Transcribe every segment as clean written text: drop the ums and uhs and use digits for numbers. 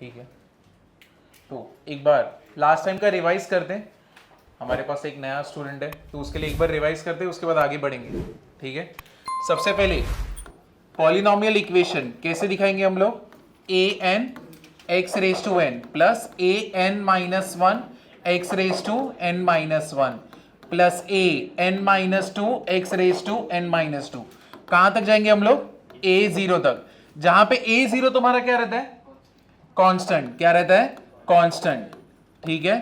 ठीक है, तो एक बार लास्ट टाइम का रिवाइज करते हैं। हमारे पास एक नया स्टूडेंट है तो उसके लिए एक बार रिवाइज करते हैं, उसके बाद आगे बढ़ेंगे। ठीक है, सबसे पहले पॉलिनोमियल इक्वेशन कैसे दिखाएंगे हम लोग? A n x raise to n plus a n minus one x raise to n minus one plus a n minus two x raise to n minus two. कहां तक जाएंगे हम लोग? ए जीरो तक, जहां पे ए जीरो तुम्हारा क्या रहता है? कांस्टेंट। क्या रहता है? कांस्टेंट। ठीक है,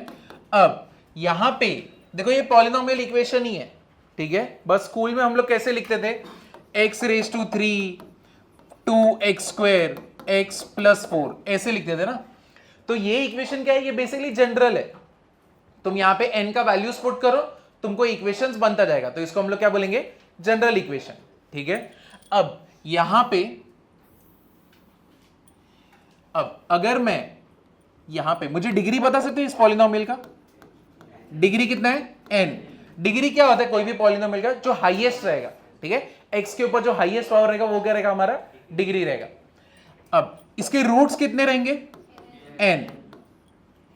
अब यहां पे देखो ये पॉलिनोमियल इक्वेशन ही है। ठीक है, बस स्कूल में हम लोग कैसे लिखते थे? X raise to three, two x square, x plus four, ऐसे लिखते थे ना। तो ये इक्वेशन क्या है? ये बेसिकली जनरल है। तुम यहां पे n का वैल्यूज पुट करो, तुमको इक्वेशंस बनता जाएगा, तो इसको हम लोग क्या बोलेंगे? General equation. ठीक है, अब यहां पे अब अगर मैं यहां पे, मुझे डिग्री बता सकते हो इस पॉलिनोमियल का? डिग्री कितना है? n। डिग्री क्या होता है कोई भी पॉलिनोमियल का? जो हाईएस्ट रहेगा। ठीक है, x के ऊपर जो हाईएस्ट पावर रहेगा वो क्या रहेगा? हमारा डिग्री रहेगा। अब इसके रूट्स कितने रहेंगे? n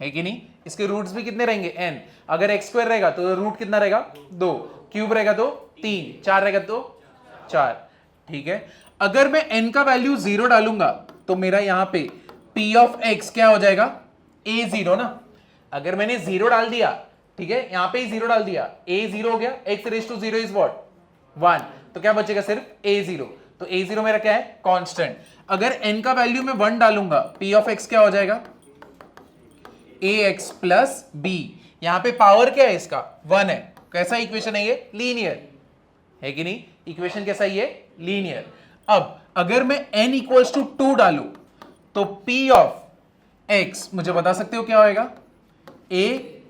है कि नहीं? इसके रूट्स भी कितने रहेंगे? n। अगर x स्क्वायर रहेगा तो रूट कितना रहेगा? 2, क्यूब रहेगा तो 3, 4 रहेगा तो 4। ठीक है, अगर मैं n का वैल्यू 0 डालूंगा तो मेरा यहां पे p ऑफ x क्या हो जाएगा? a0 ना। अगर मैंने 0 डाल दिया, ठीक है, यहां पे ही 0 डाल दिया, a0 हो गया, x raise to 0 is what? 1, तो क्या बचेगा? सिर्फ a0। तो a0 मेरा क्या है? कांस्टेंट। अगर n का वैल्यू मैं 1 डालूंगा, p ऑफ x क्या हो जाएगा? ax plus b। यहां पे पावर क्या है इसका? 1 है। कैसा इक्वेशन है ये? लीनियर है कि नहीं? इक्वेशन कैसा है ये? लीनियर। अब अगर मैं n इक्वल्स टू 2 डालू तो p ऑफ x मुझे बता सकते हो क्या होएगा? a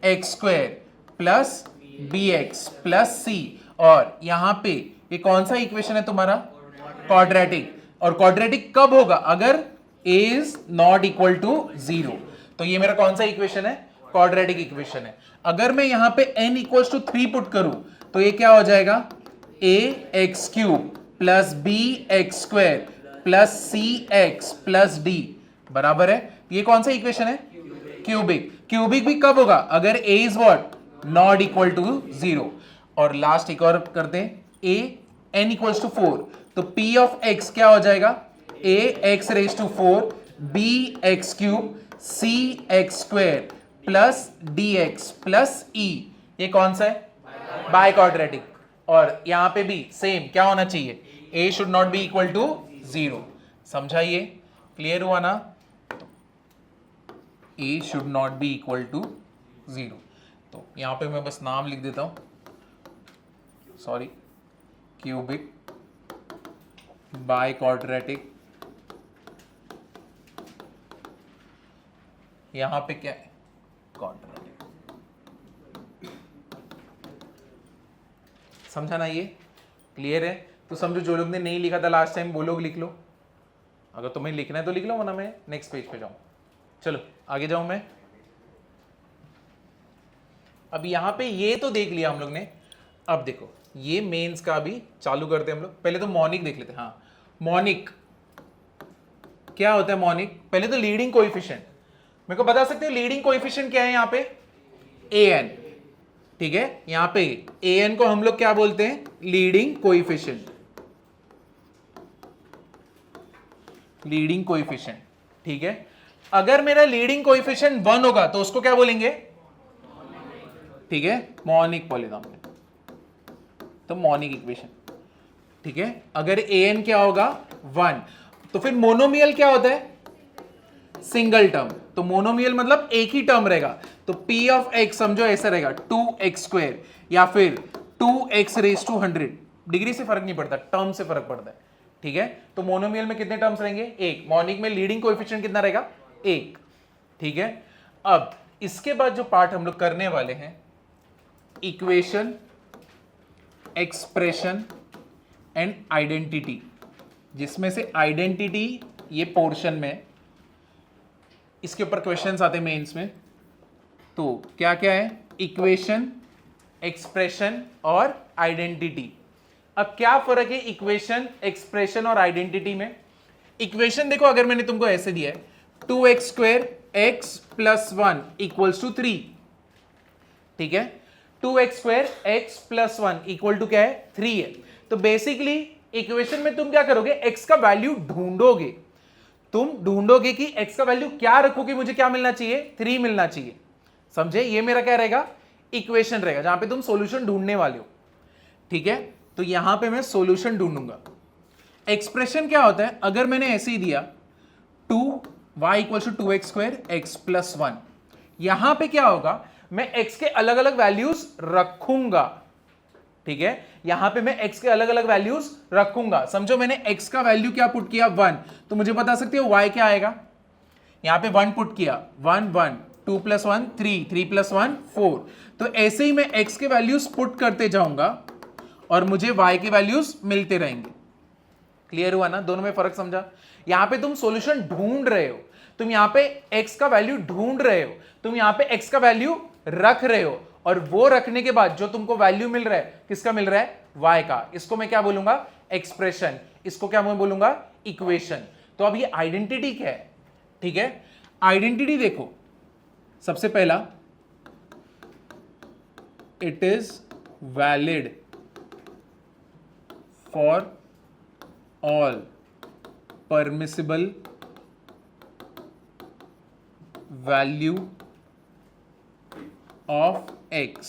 x square plus b x plus c. और यहां पे ये कौन सा इक्वेशन है तुम्हारा? क्वाड्रेटिक। और क्वाड्रेटिक कब होगा? अगर a is not equal to 0। तो ये मेरा कौन सा इक्वेशन है? क्वाड्रेटिक इक्वेशन है। अगर मैं यहां पे n इक्वल्स टू 3 पुट करूं तो ये क्या हो जाएगा? a x cube plus b x square plus c x plus d बराबर है, ये कौन सा इक्वेशन है? क्यूबिक। क्यूबिक भी कब होगा? अगर a is what? Not equal to 0। और लास्ट एक और करते हैं, a n इक्वल्स टू 4, तो p ऑफ x क्या हो जाएगा? a x raise to 4 b x cube c x square plus d x plus e। ये कौन सा है? Biquadratic. और यहां पे भी सेम क्या होना चाहिए? a should not be equal to 0। समझा? ये क्लियर हुआ ना? a should not be equal to 0। तो यहां पे मैं बस नाम लिख देता हूं, सॉरी, क्यूबिक बाय क्वाड्रेटिक। यहां पे क्या है? क्वाड्रेटिक। समझा ना? ये क्लियर है? तो समझो जो लोग ने नहीं लिखा था लास्ट टाइम वो लोग लिख लो, अगर तुम्हें लिखना है तो लिख लो, वरना मैं नेक्स्ट पेज पे जाऊं। चलो आगे जाऊं मैं। अब यहां पे ये तो देख लिया हम लोग ने। अब देखो ये मेंस का भी चालू करते हैं हम लोग। पहले तो मॉनिक देख लेते हैं। हाँ, मॉनिक क्या होता है? मॉनिक पहले तो लीडिंग कोएफिशिएंट। मेरे को बता सकते हो लीडिंग कोएफिशिएंट क्या है? यहां पे an। ठीक है, यहां पे an को हम लोग क्या बोलते हैं? Leading coefficient. Leading coefficient. ठीक है, अगर मेरा लीडिंग कोएफिशिएंट 1 होगा तो उसको क्या बोलेंगे? ठीक है, मॉनिक पॉलिनोमियल, तो मॉनिक इक्वेशन। ठीक है, अगर an क्या होगा? 1। तो फिर मोनोमियल क्या होता है? Single term. तो मोनोमियल मतलब एक ही टर्म रहेगा। तो p ऑफ x समझो ऐसा रहेगा 2x स्क्वायर या फिर 2x रेज टू 100। डिग्री से फर्क नहीं पड़ता, टर्म से फर्क पड़ता है। ठीक है, तो मोनोमियल में कितने टर्म्स रहेंगे? एक। मॉनिक में लीडिंग कोएफिशिएंट कितना रहेगा? 1। ठीक है, अब इसके बाद जो पार्ट हम लोग करने वाले हैं, इक्वेशन, एक्सप्रेशन एंड आइडेंटिटी, जिसमें से आइडेंटिटी ये पोर्शन में, इसके ऊपर क्वेश्चंस आते हैं मेंस में। तो क्या क्या है? इक्वेशन, एक्सप्रेशन और आइडेंटिटी। अब क्या फर्क है इक्वेशन, एक्सप्रेशन और आइडेंटिटी में? इक्वेशन देखो, अगर मैंने तुमको ऐसे दिया है 2x² x plus 1 equals to 3, ठीक है। 2x² x plus 1 equal to क्या है, 3 है। तो बेसिकली इक्वेशन में तुम क्या करोगे, x का वैल्यू ढूंढोगे। तुम ढूंढोगे कि x का वैल्यू क्या रखोगे, मुझे क्या मिलना चाहिए, 3 मिलना चाहिए। समझे, ये मेरा क्या रहेगा, इक्वेशन रहेगा जहां पे तुम सॉल्यूशन ढूंढने वाले हो, ठीक है। तो यहां पे मैं सॉल्यूशन ढूंढूंगा। एक्सप्रेशन क्या होता है, अगर मैंने ऐसे ही दिया 2y equal to 2x² x plus 1, यहां पे क्या होगा, मैं x के अलग अलग वैल्यूज रखूंगा, ठीक है। यहां पे मैं x के अलग अलग वैल्यूज रखूंगा। समझो, मैंने x का वैल्यू क्या पुट किया, 1, तो मुझे बता सकते हो y क्या आएगा। यहां पे 1 पुट किया, 1 1, 2 प्लस 1 3, 3 प्लस 1 4। तो ऐसे ही मैं x के वैल्यूज पुट करते जाऊंगा और मुझे y के वैल्यूज मिलते रहेंगे। क्लियर हुआ ना, दोनों में फर्क समझा। यहां पे तुम सॉल्यूशन ढूंढ रहे हो, तुम यहां पे x का वैल्यू ढूंढ रहे हो, तुम यहां पे x का वैल्यू रख रहे हो, और वो रखने के बाद जो तुमको वैल्यू मिल रहा है, किसका मिल रहा है, y का। इसको मैं क्या बोलूंगा, एक्सप्रेशन। इसको क्या मैं बोलूंगा, इक्वेशन। तो अब ये आइडेंटिटी क्या है, ठीक है। आइडेंटिटी देखो, सबसे पहला, it is valid for all permissible value of x।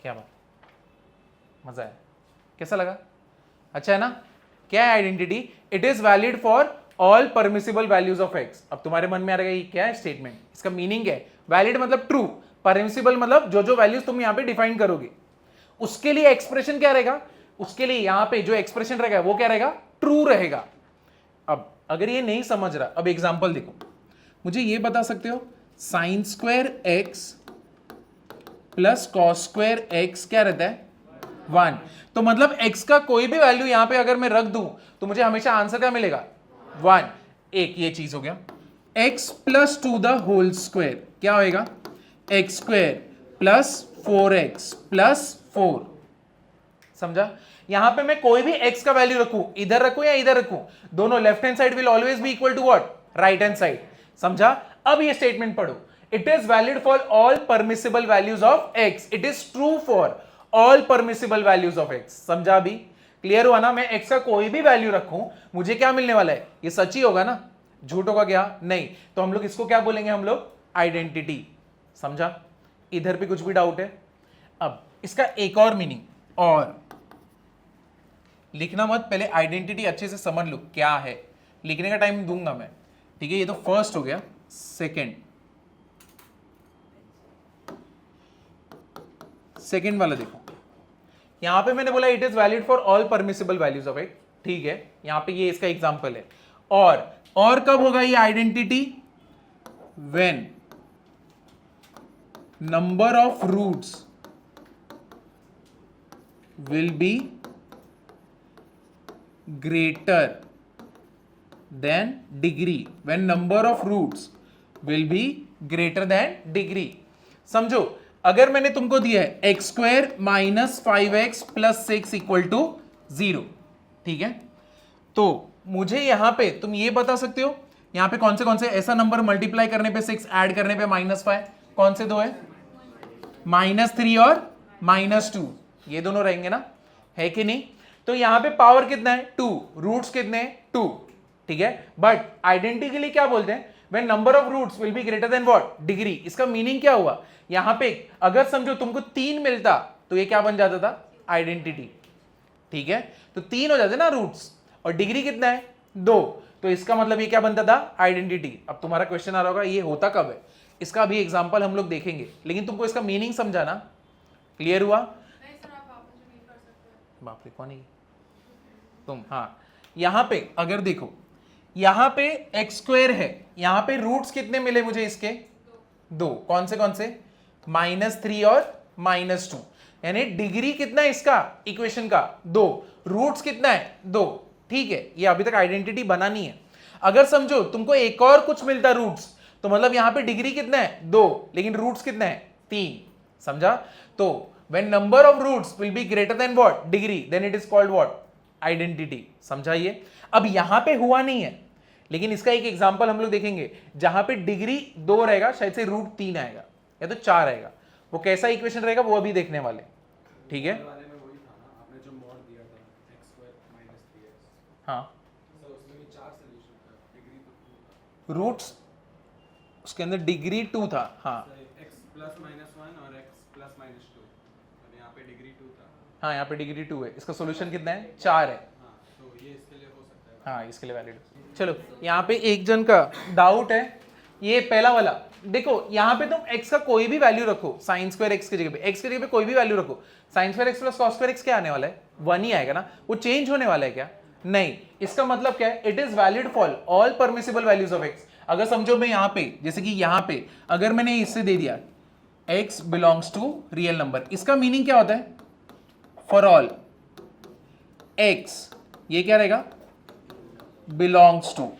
क्या बात, मजा है, कैसा लगा, अच्छा है ना। क्या है identity, it is valid for all permissible values of x। अब तुम्हारे मन में आ रहेगा ये क्या है स्टेटमेंट, इसका मीनिंग है, वैलिड मतलब ट्रू, परमिसिबल मतलब जो जो वैल्यूज तुम यहां पे डिफाइन करोगे उसके लिए एक्सप्रेशन क्या रहेगा, उसके लिए यहां पे जो एक्सप्रेशन रहेगा वो क्या रहेगा, ट्रू रहेगा। अब अगर ये नहीं समझ रहा, अब एग्जांपल देखो, मुझे ये बता सकते हो sine square x plus cos square x क्या रहता है, 1। तो मतलब x का कोई भी वैल्यू यहां पे अगर मैं रख दूं तो मुझे हमेशा आंसर क्या मिलेगा, 1। एक ये चीज हो गया। x plus 2 the whole square क्या होएगा, x square plus 4x plus 4। समझा, यहां पे मैं कोई भी x का वैल्यू रखूं, इधर रखूं या इधर रखूं, दोनों left hand side will always be equal to what, right hand side. समझा, अब ये स्टेटमेंट पढ़ो, it is valid for all permissible values of x, it is true for all permissible values of x। समझा, अभी clear हुआ ना। मैं x का कोई भी वैल्यू रखूं, मुझे क्या मिलने वाला है, ये सच ही होगा ना, झूठ होगा क्या, नहीं। तो हम लोग इसको क्या बोलेंगे, हम लोग आइडेंटिटी। समझा, इधर भी कुछ भी डाउट है। अब इसका एक और मीनिंग, और लिखना मत, पहले आइडेंटिटी अच्छे से समझ लो क्या है, लिखने का टाइम दूंगा मैं, ठीक है। ये तो फर्स्ट हो गया। सेकेंड वाला देखो, यहां पे मैंने बोला it is valid for all permissible values of x, ठीक है। यहां पे ये इसका एग्जांपल है। और कब होगा ये identity, when number of roots will be greater than degree, when number of roots will be greater than degree। समझो, अगर मैंने तुमको दिया है x square minus 5x plus 6 equal to 0, ठीक है। तो मुझे यहां पे तुम ये बता सकते हो यहां पे कौन से ऐसा नंबर मल्टीप्लाई करने पे 6, ऐड करने पे -5, कौन से दो है, -3 और -2, ये दोनों रहेंगे ना, है कि नहीं। तो यहां पे पावर कितना है, 2, रूट्स कितने हैं, 2, ठीक है। बट आइडेंटिटी के लिए क्या बोलते हैं, when number of roots will be greater than what, degree. इसका मीनिंग क्या हुआ, यहां पे अगर समझो तुमको 3 मिलता तो ये क्या बन जाता था, आइडेंटिटी, ठीक है। तो 3 हो जाते ना रूट्स, और डिग्री कितना है, 2, तो इसका मतलब ये क्या बनता था, आइडेंटिटी। अब तुम्हारा क्वेश्चन आ रहा होगा ये होता कब है, इसका अभी एग्जाम्पल हम लोग देखेंगे, लेकिन तुमको इसका मीनिंग समझाना, क्लियर हुआ। बाप रे, कौन है तुम, हाँ। यहां पे अगर देखो, यहां पे एक्स स्क्वायर है, यहां पे रूट्स कितने मिले मुझे इसके, 2, कौन से -3 और -2, यानी डिग्री कितना है इसका इक्वेशन का, 2, रूट्स कितना है, 2, ठीक है। ये अभी तक आइडेंटिटी बनानी है। अगर समझो तुमको एक और कुछ मिलता रूट्स, तो मतलब यहां पे डिग्री कितना है, 2, लेकिन रूट्स कितना है, 3। समझा, तो when number of roots will be greater than what, degree, then it is called what, identity। समझाइए। अब यहां पे हुआ नहीं है, लेकिन इसका एक एग्जांपल हम लोग देखेंगे जहां पे डिग्री 2 रहेगा, शायद से √3 आएगा या तो 4 आएगा। वो कैसा इक्वेशन रहेगा वो अभी देखने वाले, ठीक है। हाँ, रूट्स उसके अंदर डिग्री 2 था। हाँ x +-1 और x +-2, और यहाँ पे डिग्री 2 था। हाँ, यहाँ पे डिग्री 2 है। इसका सॉल्यूशन कितना है? 4 है। हाँ, तो ये इसके लिए हो सकता है। हाँ, इसके लिए वैलिड। चलो, यहाँ पे एक जन का डाउट है, ये पहला वाला देखो, यहाँ पे तुम x का कोई भी वैल्यू रखो, sin² x की जगह पे, x की जगह पे कोई भी वैल्यू रखो, sin² x + cos² x क्या आने वाला है? 1 ही आएगा ना। वो चेंज होने वाला है क्या? नहीं। इसका मतलब क्या है? It is valid for all permissible values of x। अगर समझो मैं यहाँ पे, जैसे कि यहाँ पे अगर मैंने इससे दे दिया x belongs to real number, इसका मीनिंग क्या होता है? फॉर ऑल x, ये क्या रहेगा? बिलोंग्स टू,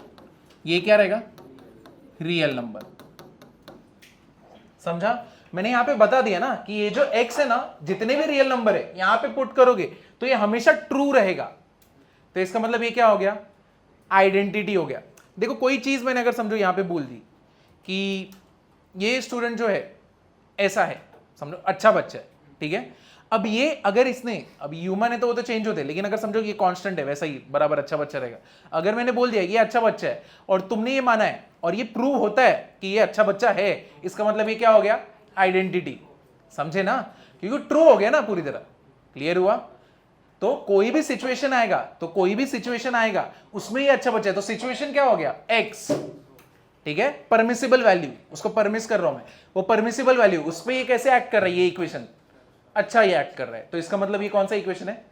ये क्या रहेगा? Real number. समझा? मैंने यहां पे बता दिया ना कि ये जो x है ना, जितने भी रियल नंबर है यहां पे पुट करोगे तो ये हमेशा ट्रू रहेगा। तो इसका मतलब ये क्या हो गया? आइडेंटिटी हो गया। देखो, कोई चीज मैंने अगर समझो यहां पे बोल दी कि ये स्टूडेंट जो है ऐसा है, समझो अच्छा बच्चा है, ठीक है। अब ये अगर इसने, अब ह्यूमन है तो वो तो चेंज होते हैं, लेकिन अगर समझो ये कांस्टेंट है, वैसा ही बराबर अच्छा बच्चा रहेगा। अगर मैंने बोल दिया ये अच्छा बच्चा है और तुमने ये माना है और ये प्रूव होता है कि ये अच्छा बच्चा है, इसका मतलब ये क्या हो गया? आइडेंटिटी। समझे ना? क्योंकि ट्रू हो गया ना पूरी तरह। क्लियर हुआ? तो कोई भी सिचुएशन आएगा, उसमें ये अच्छा बच्चा है, तो सिचुएशन क्या हो गया? x, ठीक है। परमिसिबल वैल्यू, उसको परमिस कर रहा हूं मैं, वो परमिसिबल वैल्यू, उस पर ये कैसे एक्ट कर रहा है? ये इक्वेशन अच्छा ये एक्ट कर रहा है, तो इसका मतलब ये कौन सा इक्वेशन है?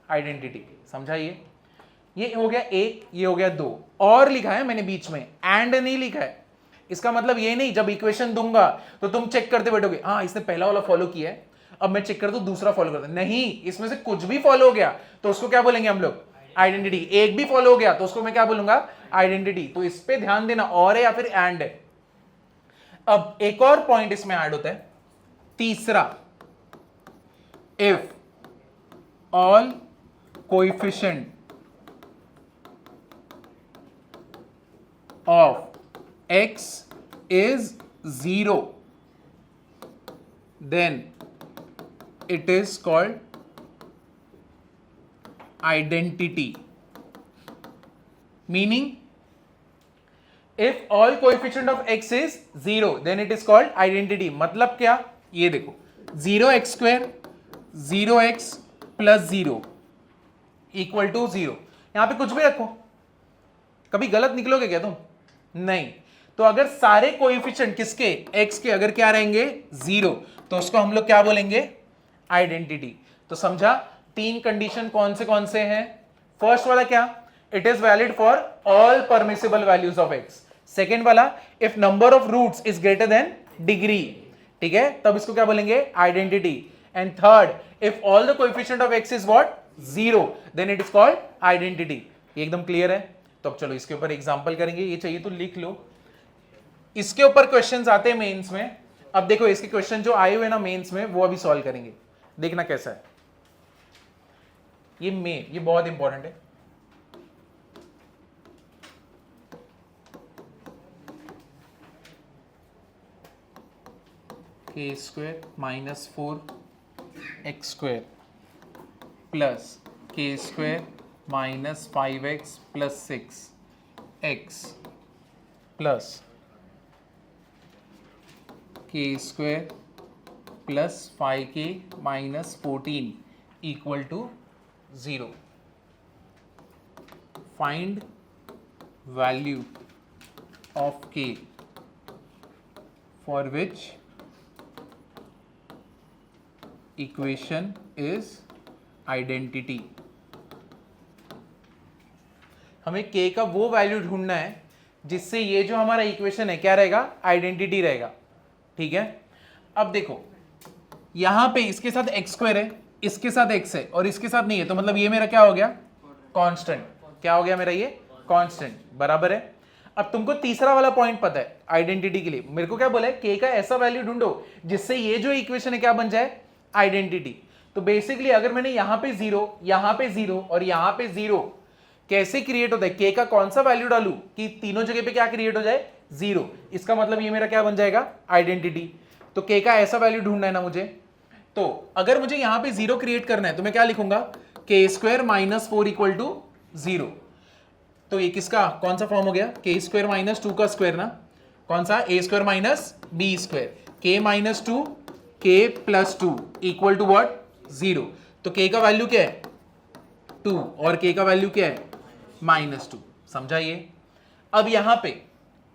आइडेंटिटी। समझा? ये हो गया एक, ये हो गया 2, और लिखा है मैंने बीच में, एंड नहीं लिखा है। इसका मतलब ये नहीं जब इक्वेशन दूंगा तो तुम चेक करते बैठोगे, हाँ इसने पहला वाला फॉलो किया है, अब मैं चेक कर दूं दूसरा फॉलो करता। नहीं, इसमें से कुछ भी फॉलो हो गया तो उसको क्या बोलेंगे हम लोग? आइडेंटिटी। एक भी फॉलो हो गया तो उसको मैं क्या बोलूंगा? आइडेंटिटी। तो इस पे ध्यान देना, और है या फिर एंड है। अब एक और पॉइंट इसमें ऐड होता है, तीसरा, if all coefficient of x is 0, then it is called identity. Meaning, if all coefficient of x is 0, then it is called identity. मतलब क्या? ये देखो, 0x², 0x + 0 = 0। यहां पे कुछ भी रखो, कभी गलत निकलोगे क्या तुम? नहीं। तो अगर सारे कोएफिशिएंट किसके? x के अगर क्या रहेंगे? 0, तो उसको हम लोग क्या बोलेंगे? आइडेंटिटी। तो समझा? 3 कंडीशन कौन से हैं? फर्स्ट वाला क्या? It is valid for all permissible values of x। Second वाला, if number of roots is greater than degree, ठीक है, तब इसको क्या बोलेंगे? Identity. And third, if all the coefficient of x is what? 0, then it is called identity. ये एकदम clear है? तो अब चलो इसके ऊपर एग्जांपल करेंगे। ये चाहिए तो लिख लो, इसके ऊपर क्वेश्चंस आते हैं मेंस में। अब देखो इसके क्वेश्चन जो आए हुए ना मेंस में, वो अभी सॉल्व करेंगे, देखना कैसा है। ये बहुत इंपॉर्टेंट है। k² - 4x² plus k² - 5x + 6x plus k² + 5k - 14 = 0। Find value of k for which equation is identity। हमें k का वो वैल्यू ढूंढना है जिससे ये जो हमारा इक्वेशन है क्या रहेगा? आइडेंटिटी रहेगा, ठीक है। अब देखो यहां पे इसके साथ x² है, इसके साथ x है और इसके साथ नहीं है, तो मतलब ये मेरा क्या हो गया? कांस्टेंट। क्या हो गया मेरा? ये कांस्टेंट, बराबर है। अब तुमको तीसरा वाला पॉइंट पता है आइडेंटिटी के लिए। मेरे को क्या बोला है? k का ऐसा वैल्यू ढूंढो जिससे ये जो इक्वेशन है क्या बन जाए? आइडेंटिटी। तो बेसिकली अगर मैंने यहां पे 0, यहां पे 0 और यहां पे 0 कैसे क्रिएट होता है, के का कौन सा वैल्यू डालू कि तीनों जगह पे क्या क्रिएट हो जाए, 0। इसका मतलब ये मेरा क्या बन जाएगा, आइडेंटिटी। तो के का ऐसा वैल्यू ढूंढना है ना मुझे। तो अगर मुझे यहां पे 0 क्रिएट करना है तो मैं क्या लिखूंगा, के स्क्वायर माइनस 4 इक्वल टू 0। तो ये किसका कौन सा फॉर्म हो गया, के स्क्वायर माइनस 2 का स्क्वायर ना, कौन सा, ए स्क्वायर माइनस बी स्क्वायर, के माइनस 2 के प्लस 2 इक्वल टू व्हाट, 0। तो के का वैल्यू क्या है 2 और के का वैल्यू क्या है -2। समझा ये। अब यहां पे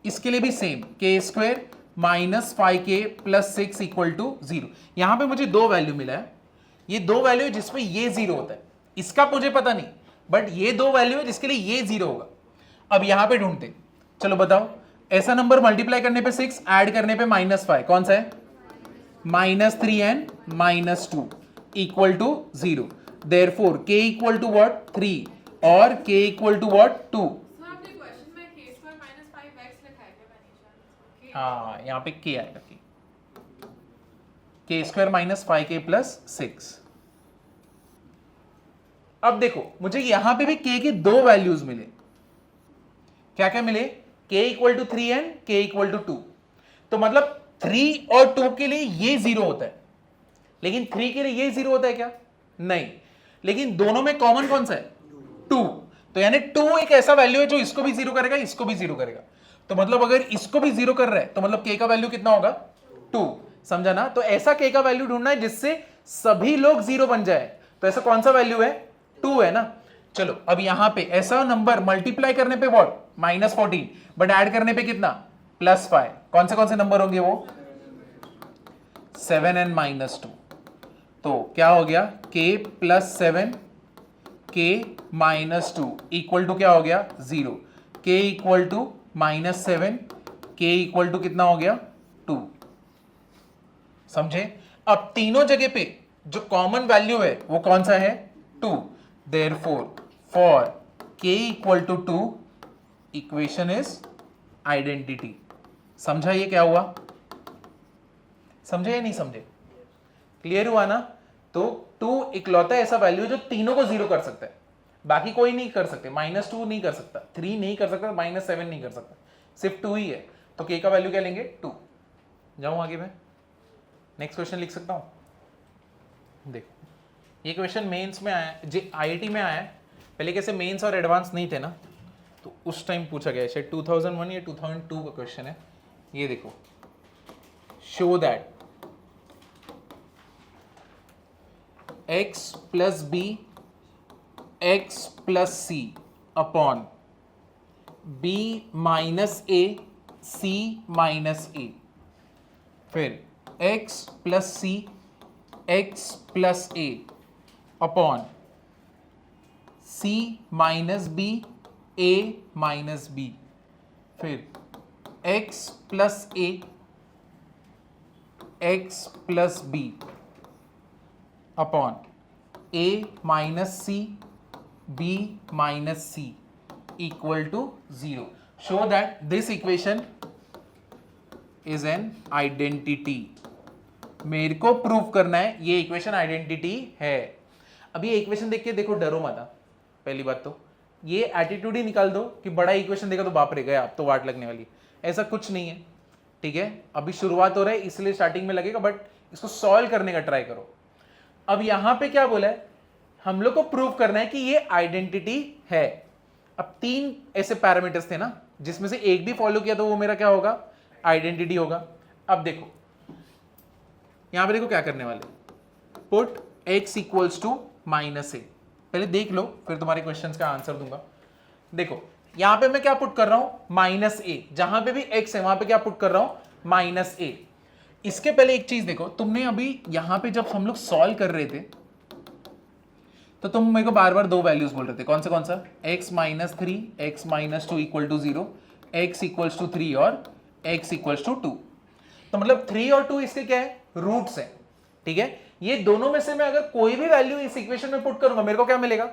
इसके लिए भी same, k square minus 5k plus 6 equal to 0। यहां पे मुझे दो वैल्यू मिला है, ये दो वैल्यू है जिसमें ये 0 होता है, इसका मुझे पता नहीं, बट ये दो वैल्यू है जिसके लिए ये 0 होगा। अब यहां पे ढूंढते, चलो बताओ, ऐसा नंबर मल्टीप्लाई करने पे 6, ऐड करने पे -5, कौन सा है, -3 and -2 equal to 0। Therefore k equal to what, 3 और k इक्वल टू व्हाट, 2। आपने क्वेश्चन में k स्क्वायर माइनस 5x लिखा है क्या मैंने? हाँ यहाँ पे k आएगा, k square minus 5k plus 6। अब देखो मुझे यहां पे भी k के दो वैल्यूज मिले, क्या क्या मिले, k equal to 3 and k equal to 2। तो मतलब 3 और 2 के लिए ये 0 होता है, लेकिन 3 के लिए ये 0 होता है क्या, नहीं। लेकिन दोनों में कॉमन कौन सा है, 2। तो यानी 2 एक ऐसा वैल्यू है जो इसको भी 0 करेगा, इसको भी 0 करेगा। तो मतलब अगर इसको भी 0 कर रहा है तो मतलब k का वैल्यू कितना होगा, 2। समझा ना। तो ऐसा k का वैल्यू ढूंढना है जिससे सभी लोग 0 बन जाए। तो ऐसा कौन सा वैल्यू है, 2 है ना। चलो अब यहां पे ऐसा नंबर मल्टीप्लाई करने पे व्हाट, -14, बट ऐड करने पे कितना, +5। कौन से नंबर होंगे वो, 7 एंड -2। तो क्या हो गया, k plus 7 k -2 equal to क्या हो गया, 0। k equal to -7 k equal to कितना हो गया, 2। समझे। अब तीनों जगह पे जो कॉमन वैल्यू है वो कौन सा है, 2। Therefore for k equal to 2 equation is identity. समझा ये क्या हुआ, समझे या नहीं समझे, क्लियर हुआ ना। तो 2 इकलौता ऐसा वैल्यू है जो तीनों को 0 कर सकता है, बाकी कोई नहीं कर सकते, -2 नहीं कर सकता, 3 नहीं कर सकता, -7 नहीं कर सकता, सिर्फ 2 ही है। तो k का वैल्यू क्या लेंगे, 2। जाऊं आगे मैं, नेक्स्ट क्वेश्चन लिख सकता हूं। देखो ये क्वेश्चन मेंस में आया, IIT में आया है। पहले कैसे मेंस और एडवांस नहीं थे ना, तो उस टाइम पूछा गया, शायद 2001 या 2002 का क्वेश्चन है। ये देखो, show that x plus b x plus c upon b minus a c minus a, फिर x plus c x plus a upon c minus b a minus b, फिर x plus a x plus b upon a minus c b minus c equal to 0। Show that this equation is an identity. मेरे को prove करना है ये equation identity है। अब ये equation देख के देखो, डरो मत। पहली बात तो ये एटीट्यूड ही निकाल दो कि बड़ा इक्वेशन देखा तो बाप रे गया, आप तो वाट लगने वाली, ऐसा कुछ नहीं है। ठीक है, अभी शुरुआत हो रहा है इसलिए स्टार्टिंग में लगेगा, बट इसको सॉल्व करने का ट्राई करो। अब यहां पे क्या बोला है, हम लोग को प्रूव करना है कि ये आइडेंटिटी है। अब 3 ऐसे पैरामीटर्स थे ना, जिसमें से एक भी फॉलो किया तो वो मेरा क्या होगा, आइडेंटिटी होगा। अब देखो यहां पे देखो क्या करने वाले, put x equals to -a। पहले देख लो फिर तुम्हारे क्वेश्चंस का आंसर दूंगा। देखो यहां पे मैं क्या पुट कर रहा हूं, -a। जहां पे भी x है वहां पे क्या पुट कर रहा हूं, -a। इसके पहले एक चीज देखो, तुमने अभी यहां पे जब हम लोग सॉल्व कर रहे थे तो तुम मेरे को बार बार दो वैल्यूज बोल रहे थे, कौन सा, x minus 3 x minus 2 equal to 0, x equals to 3 और x इक्वल्स टू 2। तो मतलब 3 और 2 इसके क्या है, रूट्स है। ठीक है, ये दोनों में से मैं अगर कोई भी वैल्यू इस इक्वेशन में पुट करूंगा मेरे को क्या मिलेगा,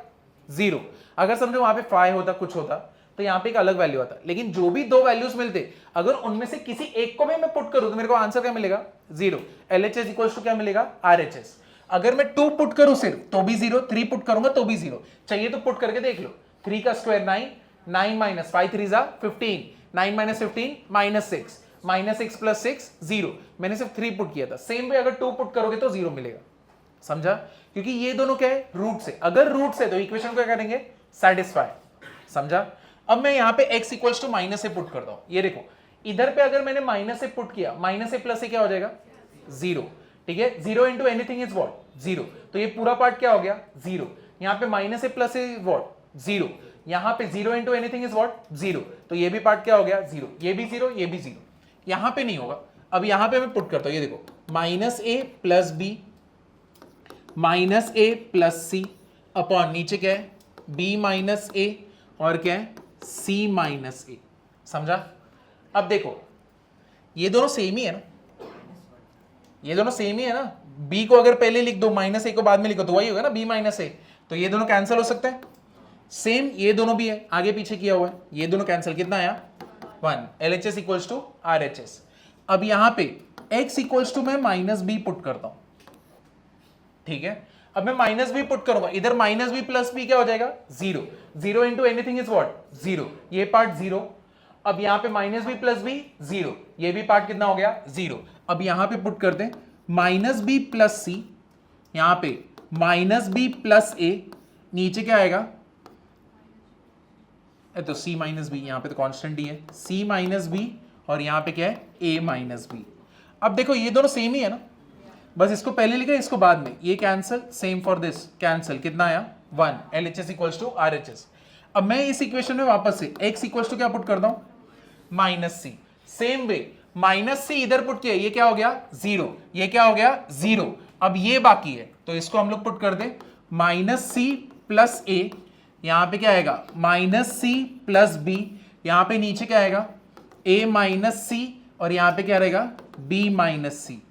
0। अगर समझो वहां पे 5 होता, कुछ होता, तो यहाँ पे एक अलग वैल्यू आता। लेकिन जो भी दो वैल्यूज मिलते, अगर उनमें से किसी एक को भी मैं पुट करूं तो मेरे को आंसर क्या मिलेगा, 0। LHS इक्वल्स टू क्या मिलेगा, RHS। अगर मैं 2 पुट करूं सिर्फ तो भी 0, 3 पुट करूंगा तो भी 0। चाहिए तो पुट करके देख लो, 3 का स्क्वायर 9, 9 माइनस 5 3 जा 15, 9 माइनस 15 -6, -6 प्लस 6 0। मैंने सिर्फ 3 पुट किया था। सेम वे अगर 2 पुट करोगे तो 0 मिलेगा। समझा? क्योंकि ये दोनों क्या है, रूट से। अगर रूट से तो इक्वेशन को क्या करेंगे, सेटिस्फाई। समझा? अब मैं यहां पे x equals to minus a put करता हूं। ये देखो, इधर पे अगर मैंने माइनस ए पुट किया, माइनस ए प्लस ए क्या हो जाएगा, 0। ठीक है, 0 इंटू एनीथिंग इज व्हाट, 0। तो ये पूरा पार्ट क्या हो गया, 0। यहां पे minus a plus A what, 0। यहां पे 0 इंटू एनीथिंग इज व्हाट, 0। तो ये भी पार्ट क्या हो गया, 0। ये भी 0, ये भी 0। यहां पे नहीं होगा। अब यहां पे मैं पुट करता हूं, ये देखो, minus a plus B minus a plus c upon नीचे क्या है, बी माइनस ए और क्या है, सी माइनस ए। समझा? अब देखो, ये दोनों सेम ही है ना, ये दोनों सेम ही है ना। बी को अगर पहले लिख दो, माइनस ए को बाद में लिखो, तो वही होगा ना, बी माइनस ए। तो ये दोनों कैंसिल हो सकते हैं। सेम ये दोनों भी है, आगे पीछे किया हुआ है, ये दोनों कैंसिल। कितना आया, 1। LHS equals to RHS। अब यहां पे x इक्वल्स टू मैं माइनस बी पुट करता हूं। ठीक है, अब मैं माइनस बी पुट करूंगा, इधर माइनस बी प्लस बी क्या हो जाएगा, 0। 0 इंटू एनीथिंग इज व्हाट, 0। ये पार्ट 0। अब यहां पे माइनस बी प्लस बी 0, ये भी पार्ट कितना हो गया, 0। अब यहां पे पुट करते हैं माइनस बी प्लस सी, यहां पे माइनस बी प्लस ए, नीचे क्या आएगा, तो सी माइनस बी, यहां पे तो कांस्टेंट ही है, सी माइनस बी, और यहां पे क्या है, ए माइनस बी। अब देखो ये दोनों सेम ही है ना, बस इसको पहले लिखा, इसको बाद में। ये cancel, same for this cancel. कितना आया, 1। LHS equals to RHS। अब मैं इस इक्वेशन में वापस से x इक्वल्स टू क्या पुट करता हूं, minus c. Same way minus c इधर पुट किया, ये क्या हो गया, 0। ये क्या हो गया, 0। अब ये बाकी है, तो इसको हम लोग पुट कर दे, माइनस सी प्लस ए, यहां पे क्या आएगा, माइनस सी प्लस बी, यहां पे नीचे क्या आएगा, a माइनस सी, और यहां पे क्या रहेगा, b माइनस सी।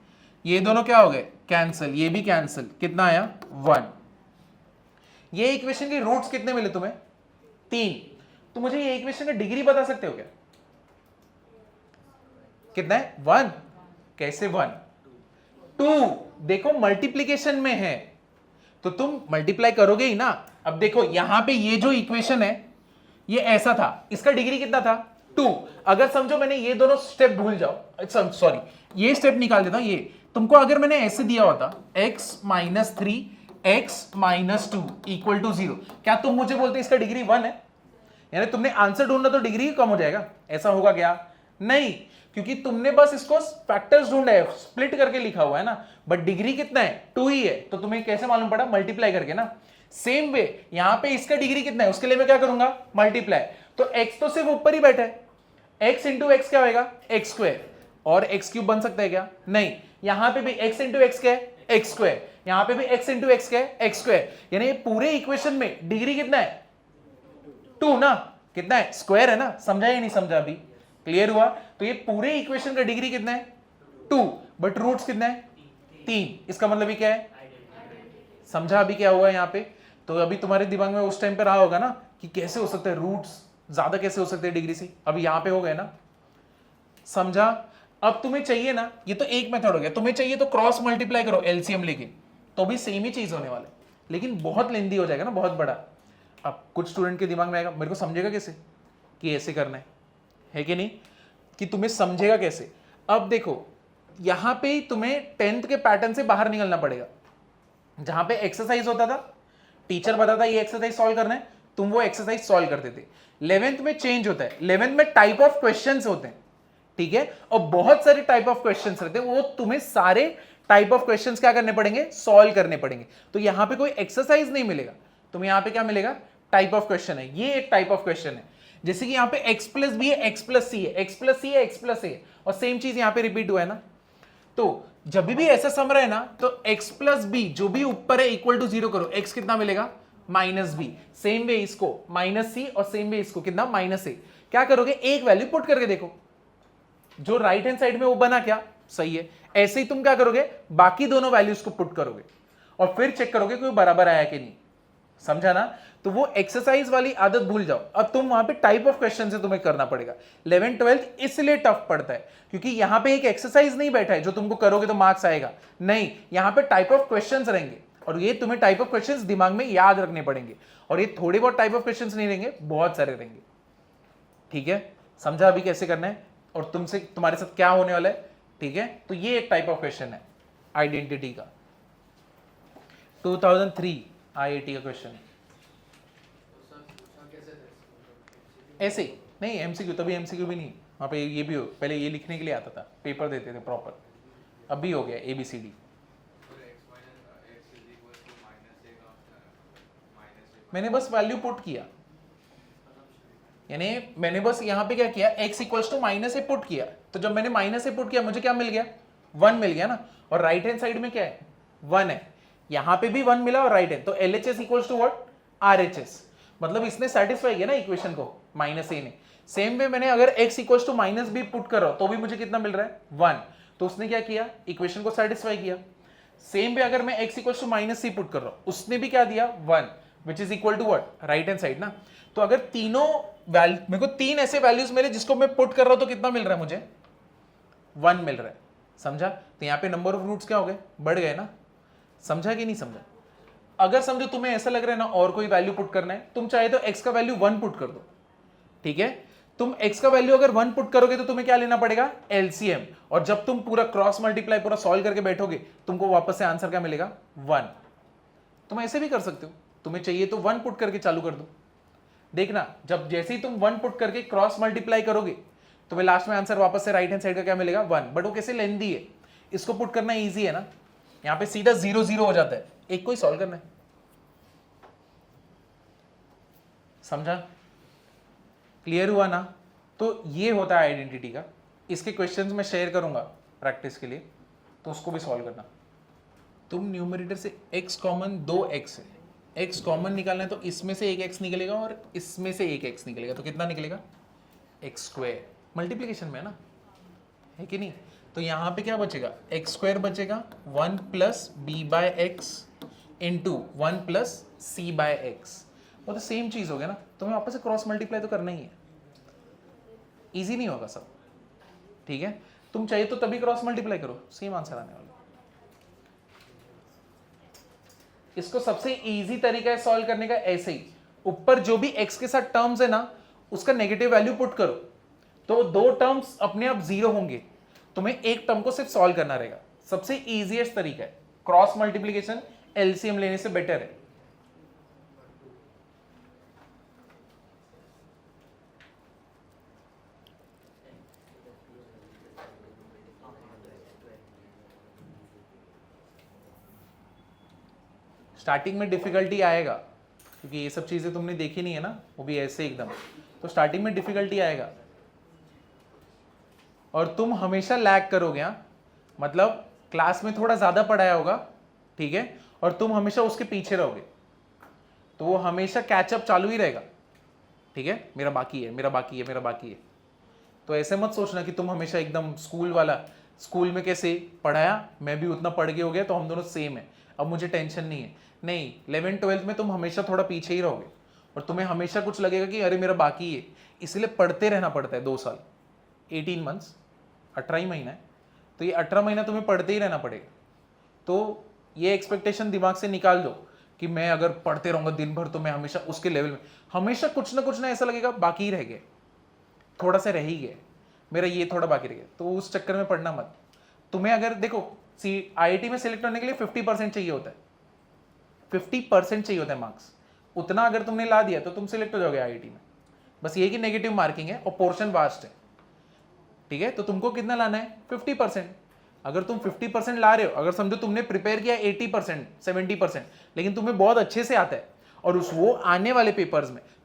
ये दोनों क्या हो गए, कैंसिल, ये भी कैंसिल। कितना आया, 1। ये इक्वेशन के रूट्स कितने मिले तुम्हें, 3। तो मुझे ये इक्वेशन का डिग्री बता सकते हो क्या, कितना है, 1। कैसे 1, 2। देखो मल्टीप्लीकेशन में है तो तुम मल्टीप्लाई करोगे ही ना। अब देखो यहां पे ये जो इक्वेशन है ये ऐसा था, इसका डिग्री कितना था, 2। अगर समझो मैंने ये दोनों स्टेप भूल जाओ, सॉरी ये स्टेप निकाल देता हूं। ये तुमको अगर मैंने ऐसे दिया होता x minus 3 x minus 2 equal to 0, क्या तुम मुझे बोलते इसका डिग्री 1 है? यानी तुमने आंसर ढूंढना तो डिग्री कम हो जाएगा, ऐसा होगा क्या, नहीं, क्योंकि तुमने बस इसको फैक्टर्स ढूंढा है, स्प्लिट करके लिखा हुआ है ना, बट डिग्री कितना है, 2 ही है। तो तुम्हें कैसे मालूम पड़ा, मल्टीप्लाई करके ना। सेम वे यहां पे इसका डिग्री कितना है, उसके लिए मैं क्या करूंगा, मल्टीप्लाई। तो x तो सिर्फ ऊपर ही बैठा है, x इंटू एक्स क्या होगा, एक्स स्क्वायर। और एक्स क्यूब बन सकता है क्या, नहीं। यहां पे भी x इंटू एक्स क्या है, एक्स स्क्वायर। यहां पे भी x इंटू एक्स क्या है, एक्स स्क्वायर। यानी ये पूरे इक्वेशन में डिग्री कितना है, 2 ना। कितना है, स्क्वायर है ना। समझा या नहीं समझा, अभी क्लियर हुआ? तो ये पूरे इक्वेशन का डिग्री कितना है, 2, बट रूट्स कितना है, 3। इसका मतलब ये क्या है, समझा अभी क्या हुआ यहां पे? तो अभी तुम्हारे दिमाग में उस टाइम पे रहा होगा ना कि कैसे हो सकता है रूट्स ज्यादा कैसे हो सकते हैं डिग्री से। अभी यहां पे हो गए ना, समझा? अब तुम्हें चाहिए ना, ये तो एक मेथड हो गया, तुम्हें चाहिए तो क्रॉस मल्टीप्लाई करो एलसीएम लेके, तो भी सेम ही चीज होने वाला है, लेकिन बहुत लेंदी हो जाएगा ना, बहुत बड़ा। अब कुछ स्टूडेंट के दिमाग में आएगा, मेरे को समझेगा कैसे कि ऐसे करना है कि नहीं, कि तुम्हें समझेगा कैसे। अब देखो यहां पे तुम्हें 10th के पैटर्न से बाहर निकलना पड़ेगा। जहां पे एक्सरसाइज होता था, टीचर बताता ये एक्सरसाइज सॉल्व करना है, तुम वो एक्सरसाइज सॉल्व करते थे। 11th में चेंज होता है, 11th में टाइप ऑफ क्वेश्चंस होते हैं, ठीक है, और बहुत सारे टाइप ऑफ क्वेश्चंस रहते हैं, वो तुम्हें सारे टाइप ऑफ क्वेश्चंस क्या करने पड़ेंगे, सॉल्व करने पड़ेंगे। तो यहां पे कोई एक्सरसाइज नहीं मिलेगा तुम्हें, यहां पे क्या मिलेगा, टाइप ऑफ क्वेश्चन है। ये एक टाइप ऑफ क्वेश्चन है, जैसे कि यहां पे x प्लस बी है, x प्लस सी है, x प्लस सी है, x प्लस ए, और सेम चीज यहां पे रिपीट हुआ है ना। तो जब भी ऐसा सम रहा है ना, तो x प्लस बी जो भी ऊपर है इक्वल टू 0 करो, x कितना मिलेगा, माइनस बी। सेम वे इसको माइनस सी, और सेम वे इसको कितना, माइनस ए। क्या करोगे, एक वैल्यू पुट करके देखो, जो राइट हैंड साइड में वो बना क्या, सही है। ऐसे ही तुम क्या करोगे, बाकी दोनों वैल्यूज को पुट करोगे और फिर चेक करोगे कोई बराबर आया कि नहीं। समझा ना? तो वो एक्सरसाइज वाली आदत भूल जाओ, अब तुम वहां पे टाइप ऑफ क्वेश्चन से तुम्हें करना पड़ेगा। 11th 12th इसलिए टफ पड़ता है क्योंकि यहां पे एक एक्सरसाइज नहीं बैठा है जो तुमको करोगे तो मार्क्स आएगा, नहीं, यहां पे टाइप ऑफ क्वेश्चंस रहेंगे। और ये तुम्हें टाइप ऑफ क्वेश्चंस दिमाग में याद रखने पड़ेंगे, और ये थोड़े बहुत टाइप ऑफ क्वेश्चंस नहीं रहेंगे, बहुत सारे रहेंगे। ठीक है, समझा अभी कैसे करना है और तुमसे तुम्हारे साथ क्या होने वाला है। ठीक है, तो ये एक टाइप ऑफ क्वेश्चन है आइडेंटिटी का, 2003 IIT का क्वेश्चन है। ऐसे ही नहीं, एमसीक्यू तभी एमसीक्यू भी नहीं, वहाँ पे ये भी हो, पहले ये लिखने के लिए आता था, पेपर देते थे प्रॉपर, अब भी हो गया ABCD। मैंने बस वैल्यू पुट किया, यानी मैंने बस यहाँ पे क्या किया, x equals to minus a put किया, तो जब मैंने माइनस ए पुट किया मुझे क्या मिल गया, 1 मिल गया ना, और राइट हैंड साइड में क्या है, 1 है, यहाँ पे भी 1 मिला और राइट हैंड, तो LHS equals to what, RHS, मतलब इसने सेटिस्फाई किया ना इक्वेशन को, माइनस ए ने। सेम वे मैंने अगर x equals to minus b put कर रहा हूं तो भी मुझे कितना मिल रहा है, 1, तो उसने क्या किया, इक्वेशन को सेटिस्फाई किया। सेम वे अगर मैं x equals to minus c put कर रहा हूं, उसने भी क्या दिया, 1, which is equal to what, right hand side ना। तो अगर तीनों मेरे को 3 ऐसे वैल्यूज मिले जिसको मैं पुट कर रहा हूं तो कितना मिल रहा है मुझे, 1 मिल रहा है, समझा। तो यहाँ पे नंबर ऑफ रूट्स क्या हो गए, बढ़ गए ना, समझा कि नहीं समझा। अगर समझो तुम्हें ऐसा लग रहा है ना और कोई वैल्यू पुट करना है, तुम चाहे तो x का वैल्यू 1 पुट कर दो, ठीक है। तुम x का वैल्यू अगर 1 पुट करोगे तो तुम्हें क्या लेना पड़ेगा, LCM, और जब तुम पूरा क्रॉस मल्टीप्लाई पूरा सॉल्व करके बैठोगे तुमको वापस से आंसर क्या मिलेगा, 1। तुम ऐसे भी कर सकते हो, तुम्हें चाहिए तो 1 पुट करके चालू कर दो, देखना जब जैसे ही तुम 1 पुट करके क्रॉस मल्टीप्लाई करोगे तुम्हें लास्ट में आंसर वापस से राइट हैंड साइड का क्या मिलेगा, 1। बट वो कैसे लेंदी है, इसको पुट करना ईजी है ना, यहाँ पे सीधा 0 0 हो जाता है, एक को ही सॉल्व करना है, समझा, क्लियर हुआ ना। तो ये होता है आइडेंटिटी का, इसके क्वेश्चंस मैं शेयर करूंगा प्रैक्टिस के लिए, तो उसको भी सॉल्व करना। तुम न्यूमरेटर से x कॉमन 2x है, x कॉमन निकालना है तो इसमें से एक x निकलेगा और इसमें से एक x निकलेगा, तो कितना निकलेगा, x स्क्वायर, मल्टीप्लिकेशन में है कि नहीं। तो यहाँ पे क्या बचेगा, x स्क्वायर बचेगा 1 plus b by x into 1 plus c by x, वो तो सेम चीज हो गया ना, तुम्हें वापस से क्रॉस मल्टीप्लाई तो करना ही है, इजी नहीं होगा सब, ठीक है। तुम चाहिए तो तभी क्रॉस मल्टीप्लाई करो, सेम आंसर आने वाला। इसको सबसे इजी तरीका है सॉल्व करने का, ऐसे ही ऊपर जो भी x के साथ टर्म्स है ना उसका नेगेटिव वैल्यू पुट करो, तो 2 टर्म्स अपने आप 0 होंगे, तुम्हें एक टर्म को सिर्फ सॉल्व करना रहेगा, सबसे इजीएस्ट तरीका है, क्रॉस मल्टीप्लिकेशन LCM लेने से बेटर है। स्टार्टिंग में डिफिकल्टी आएगा क्योंकि ये सब चीजें तुमने देखी नहीं है ना, वो भी ऐसे एकदम, तो स्टार्टिंग में डिफिकल्टी आएगा और तुम हमेशा लैग करोगे, मतलब क्लास में थोड़ा ज्यादा पढ़ाया होगा, ठीक है, और तुम हमेशा उसके पीछे रहोगे, तो वो हमेशा कैचअप चालू ही रहेगा, ठीक है, मेरा बाकी है, मेरा बाकी है, मेरा बाकी है। तो ऐसे मत सोचना कि तुम हमेशा एकदम स्कूल वाला, स्कूल में कैसे पढ़ाया मैं भी उतना पढ़ के हो गया तो हम दोनों सेम है, अब मुझे टेंशन नहीं है, नहीं, 11th 12th में तुम हमेशा थोड़ा पीछे ही रहोगे और तुम्हें हमेशा कुछ लगेगा कि अरे मेरा बाकी है, इसलिए पढ़ते रहना पड़ता है 2 साल, 18 मंथ्स, 18 ही महीना है, तो ये 18 महीना तुम्हें पढ़ते ही रहना पड़ेगा। तो ये एक्सपेक्टेशन दिमाग से निकाल दो कि मैं अगर पढ़ते रहूंगा दिन भर तो मैं हमेशा उसके लेवल में, हमेशा कुछ ना ऐसा लगेगा बाकी ही रह गए, थोड़ा सा रह ही गया, मेरा ये थोड़ा बाकी रह गया, तो उस चक्कर में पढ़ना मत। तुम्हें अगर देखो IIT में सिलेक्ट होने के लिए 50% चाहिए होता है, 50% चाहिए होता है मार्क्स, उतना अगर तुमने ला दिया तो तुम सिलेक्ट हो जाओगे IIT में, बस ये कि नेगेटिव मार्किंग है और पोर्शन वास्ट है, ठीक है। तो तुमको कितना लाना है, 50%। अगर तुम 50% ला रहे हो, अगर समझो तुमने प्रिपेयर किया 80% 70%, लेकिन तुम्हें बहुत अच्छे से आता है और उस वो आने वाले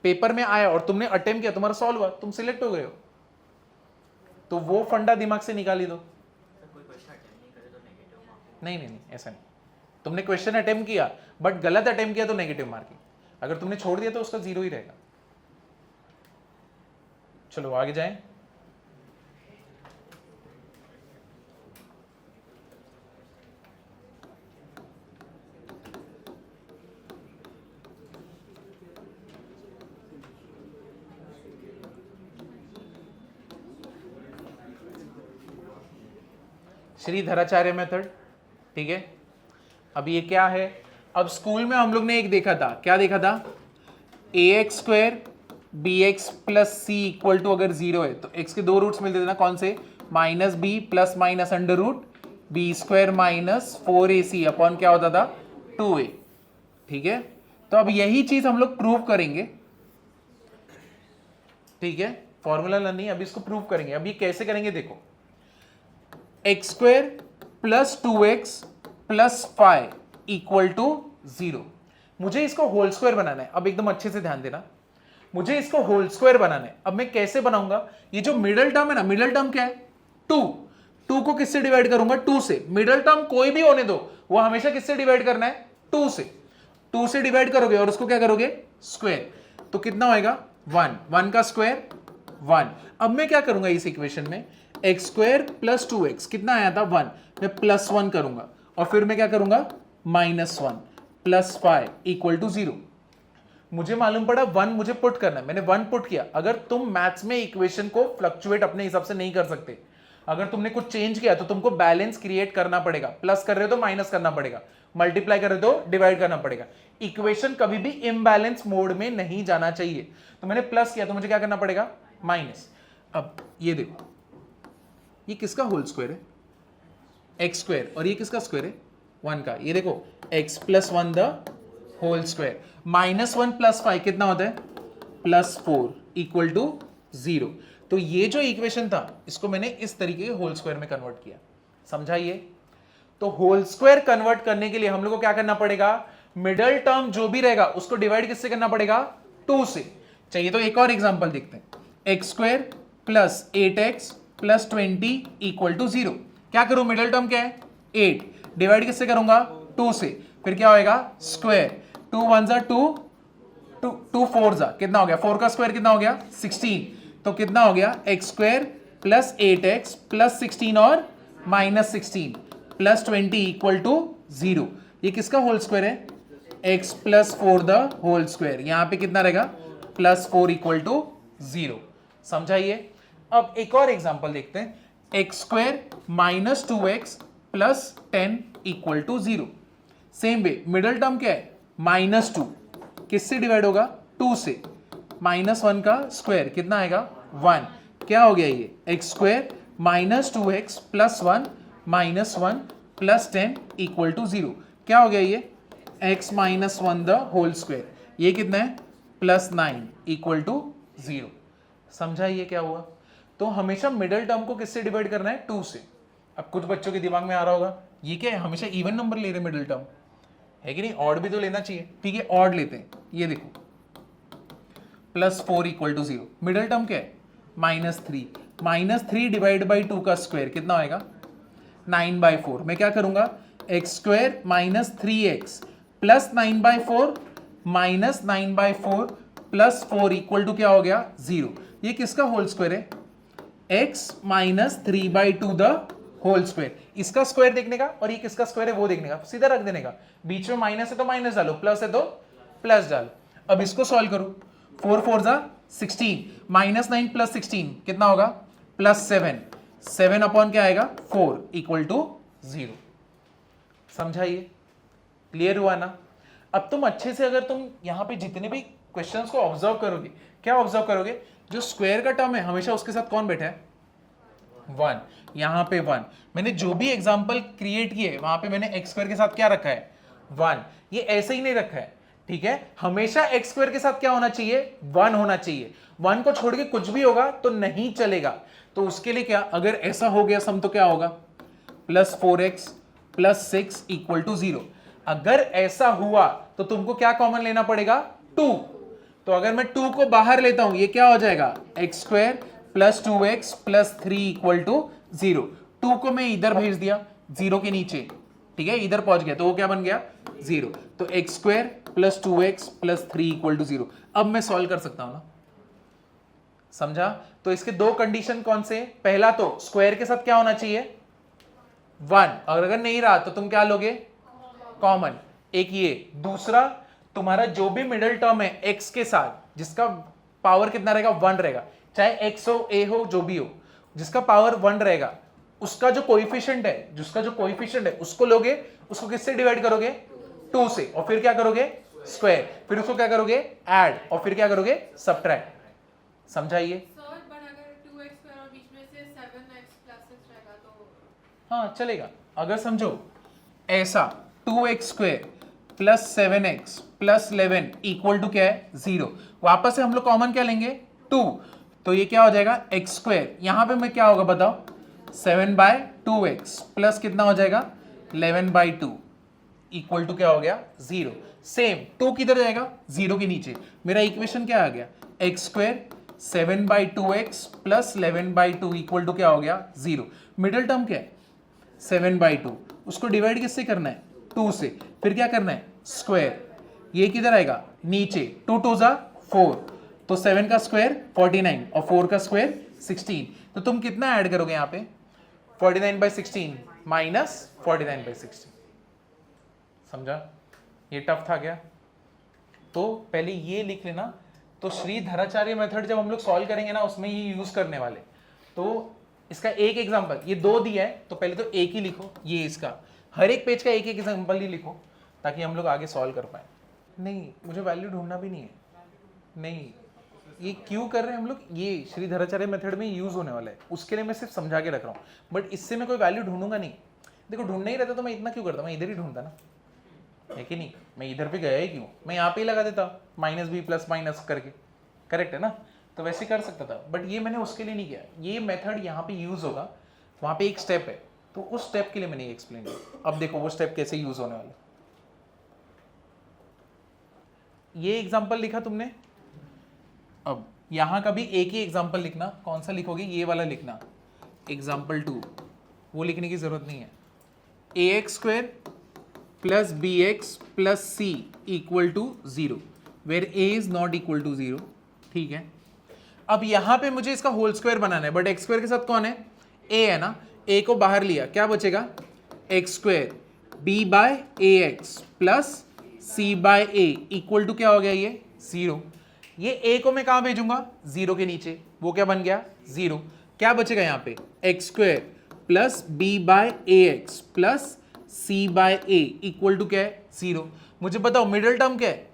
पेपर में आया और तुमने अटेम्प्ट किया, तुम्हारा सॉल्व हुआ, तुम सिलेक्ट हो गए हो, तो वो फंडा दिमाग से निकाल ही दो। नहीं, ऐसा नहीं, तुमने क्वेश्चन अटेम्प्ट किया बट गलत अटेम्प्ट किया तो नेगेटिव मार्किंग, अगर तुमने छोड़ दिया तो उसका 0 ही रहेगा। चलो आगे जाएं। श्रीधराचार्य मेथड, ठीक है। अब ये क्या है, अब स्कूल में हम लोग ने एक देखा था, क्या देखा था, ax² bx plus c equal to अगर 0 है तो x के दो रूट्स मिलते थे ना, कौन से, minus b plus minus under root b² minus 4ac upon क्या होता था 2a। ठीक है, तो अब यही चीज हम लोग प्रूव करेंगे। ठीक है, फॉर्मूला नहीं, अभी इसको प्रूव करेंगे। अब ये कैसे करेंगे देखो, x² plus 2x plus 5 equal to 0। मुझे इसको होल स्क्वायर बनाना है। अब एकदम अच्छे से ध्यान देना, मुझे इसको होल स्क्वायर बनाना है। अब मैं कैसे बनाऊंगा, ये जो मिडल टर्म है ना, मिडल टर्म क्या है 2, 2 को किससे डिवाइड करूंगा 2 से। मिडल टर्म कोई भी होने दो, वो हमेशा किससे डिवाइड करना है 2 से। 2 से डिवाइड करोगे और उसको क्या करोगे स्क्वायर, तो कितना होएगा 1, 1 का स्क्वायर 1। अब मैं क्या करूंगा इस इक्वेशन में, x² प्लस 2x कितना आया था 1, मैं प्लस 1 करूंगा और फिर मैं क्या करूंगा माइनस 1 प्लस 5 इक्वल टू 0। मुझे मालूम पड़ा 1 मुझे पुट करना है, मैंने 1 पुट किया। अगर तुम मैथ्स में इक्वेशन को फ्लक्चुएट अपने हिसाब से नहीं कर सकते, अगर तुमने कुछ चेंज किया तो तुमको बैलेंस क्रिएट करना पड़ेगा। प्लस कर रहे हो तो माइनस करना पड़ेगा, मल्टीप्लाई कर रहे हो तो डिवाइड करना पड़ेगा। इक्वेशन कभी भी इम्बैलेंस मोड में नहीं जाना चाहिए। तो मैंने प्लस किया तो मुझे क्या करना पड़ेगा माइनस। अब ये देखो, ये किसका होल स्क्वायर है x² और ये किसका स्क्वायर है 1 का। ये देखो x plus 1 the whole square, minus 1 plus 5 कितना होता है प्लस 4 इक्वल टू 0। तो ये जो इक्वेशन था इसको मैंने इस तरीके के होल स्क्वायर में कन्वर्ट किया, समझा ये। तो होल स्क्वायर कन्वर्ट करने के लिए हम लोग को क्या करना पड़ेगा, मिडल टर्म जो भी रहेगा उसको डिवाइड किससे करना पड़ेगा 2 से। चाहिए तो एक और एग्जांपल देखते हैं, x² plus 8x plus 20 equal to 0। क्या करूं, मिडल टर्म क्या है 8, डिवाइड किससे करूंगा 2 से, फिर क्या होएगा स्क्वायर, 2 1 जा 2, 2 4 जा कितना हो गया, 4 का स्क्वायर कितना हो गया 16। तो कितना हो गया x² प्लस 8x प्लस 16 और माइनस 16 प्लस 20 इक्वल टू 0। ये किसका होल स्क्वायर है x plus 4 the whole square. यहां पे कितना रहेगा प्लस 4 इक्वल टू 0, समझाइए। अब एक और एग्जांपल देखते हैं, x² minus 2x plus 10 equal to 0। Same way middle term क्या है माइनस 2, किससे डिवाइड होगा 2 से, माइनस 1 का स्क्वायर कितना आएगा 1। क्या हो गया ये x² minus 2x plus 1 minus 1 plus 10 equal to 0। क्या हो गया ये x minus 1 the whole square, ये कितना है प्लस 9 इक्वल टू 0। समझा ये क्या हुआ। तो हमेशा मिडल टर्म को किससे डिवाइड करना है 2 से। अब कुछ बच्चों के दिमाग में आ रहा होगा ये क्या है, हमेशा इवन नंबर ले रहे मिडल टर्म, है कि नहीं, ऑड भी तो लेना चाहिए। ठीक है, ऑड लेते हैं। ये देखो plus 4 equal to 0, middle term क्या है माइनस 3, माइनस 3 डिवाइड बाई 2 का स्क्वायर कितना होएगा 9/4। मैं क्या करूंगा x² minus 3x plus 9/4 minus 9/4 plus 4 equal to क्या हो गया 0। ये किसका होल स्क्वायर है x minus 3/2 the whole square. इसका स्क्वायर देखने का और ये किसका स्क्वायर है वो देखने का, सीधा रख देने का। बीच में माइनस है तो माइनस डालो, प्लस है तो प्लस डालो। अब इसको सॉल्व करो, 4 4 जा 16, माइनस 9 प्लस 16 कितना होगा प्लस 7, 7 अपॉन क्या आएगा 4 इक्वल टू 0। समझाइए, क्लियर हुआ ना। अब तुम अच्छे से अगर तुम यहां पे जितने भी क्वेश्चंस को ऑब्जर्व करोगे, क्या ऑब्जर्व करोगे, जो स्क्वायर का टर्म है हमेशा उसके साथ कौन बैठा है 1, यहां पे 1। मैंने जो भी एग्जांपल क्रिएट किए वहां पे मैंने x² के साथ क्या रखा है 1, ये ऐसे ही नहीं रखा है। ठीक है, हमेशा x² के साथ क्या होना चाहिए 1 होना चाहिए। 1 को छोड़ के कुछ भी होगा तो नहीं चलेगा। तो उसके लिए क्या, अगर ऐसा हो गया सम तो क्या होगा plus 4x plus 6 equal to 0। अगर ऐसा हुआ तो तुमको क्या कॉमन लेना पड़ेगा 2। तो अगर मैं 2 को बाहर लेता हूं ये क्या हो जाएगा x² plus 2x plus 3 equal to 0। 2 को मैं इधर भेज दिया 0 के नीचे, ठीक है, इधर पहुंच गया तो वो क्या बन गया 0। तो x² plus 2x plus 3 equal to 0। अब मैं सॉल्व कर सकता हूं ना, समझा। तो इसके दो कंडीशन कौन से, पहला तो स्क्वायर के साथ क्या होना चाहिए 1, और अगर नहीं रहा तो तुम क्या लोगे कॉमन, एक ये। दूसरा, तुम्हारा जो भी मिडिल टर्म है x के साथ जिसका पावर कितना रहेगा 1 रहेगा, चाहे x हो a हो जो भी हो, जिसका पावर 1 रहेगा उसका जो कोएफिशिएंट है, उसको लोगे, उसको किससे डिवाइड करोगे 2 से, और फिर क्या करोगे स्क्वायर, फिर उसको क्या करोगे ऐड, और फिर क्या करोगे सब्ट्रैक्ट। समझाइए? सर पर अगर 2x स्क्वायर और बीच में से 7x प्लस 6 रहेगा तो हाँ चलेगा। अगर समझो ऐसा 2x square plus 7x plus 11 equal to क्या है 0, वापस से हम लोग कॉमन क्या लेंगे 2, तो ये क्या हो जाएगा x स्क्वायर, यहां पे मैं क्या होगा बताओ 7/2x प्लस कितना हो जाएगा 11/2 इक्वल टू क्या हो गया 0। सेम 2 किधर जाएगा 0 के नीचे, मेरा इक्वेशन क्या आ गया x square 7/2x plus 11/2 equal to क्या हो गया 0। मिडिल टर्म क्या है 7/2, उसको डिवाइड किससे करना है 2 से, फिर क्या करना है स्क्वायर, ये किधर आएगा नीचे, 2 2 जा 4, तो 7 का स्क्वायर 49 और 4 का स्क्वायर 16, तो तुम कितना ऐड करोगे यहाँ पे 49/16 माइनस 49/16। समझा? ये टफ था क्या? तो पहले ये लिख लेना। तो श्रीधराचार्य मेथड जब हम लोग सॉल्व करेंगे ना उसमें ये यूज करने वाले। तो इसका एक एग्जांपल, ये 2 दिया है तो पहले तो एक ही लिखो, ये इसका हर एक पेज का एक एक एग्जांपल ही लिखो ताकि हम लोग आगे सॉल्व कर पाए। नहीं मुझे वैल्यू ढूंढना भी नहीं है, नहीं ये क्यों कर रहे हैं हम लोग, ये श्रीधराचार्य मेथड में यूज होने वाला है, उसके लिए मैं सिर्फ समझा के रख रहा हूँ, बट इससे मैं कोई वैल्यू ढूंढूंगा नहीं। देखो ढूंढना ही रहता तो मैं इतना क्यों करता, मैं इधर ही ढूंढता ना, है कि नहीं, मैं इधर पे गया ही क्यों, मैं यहाँ पे ही लगा देता -b प्लस माइनस करके, करेक्ट है ना, तो वैसे कर सकता था, बट ये मैंने उसके लिए नहीं किया। ये मेथड यहाँ पे यूज होगा, वहाँ पे एक स्टेप है तो उस स्टेप के लिए मैंने ये एक्सप्लेन किया। अब देखो वो स्टेप कैसे यूज होने वाला। ये एग्जाम्पल लिखा तुमने, अब यहाँ का भी एक ही एग्जाम्पल लिखना, कौन सा लिखोगे ये वाला लिखना, एग्जाम्पल 2, वो लिखने की जरूरत नहीं है। ax² plus bx plus c equal to 0 where a is not equal to 0, ठीक है। अब यहां पे मुझे इसका होल स्क्वायर बनाना है, बट एक्स स्क्वायर के साथ कौन है a है ना, a को बाहर लिया, क्या बचेगा x² b/ax plus c/a equal to क्या हो गया ये 0। ये a को मैं कहां भेजूंगा 0 के नीचे, वो क्या बन गया 0, क्या बचेगा यहाँ पे x² plus b/ax plus c/a equal to क्या है 0। मुझे बताओ मिडिल टर्म क्या है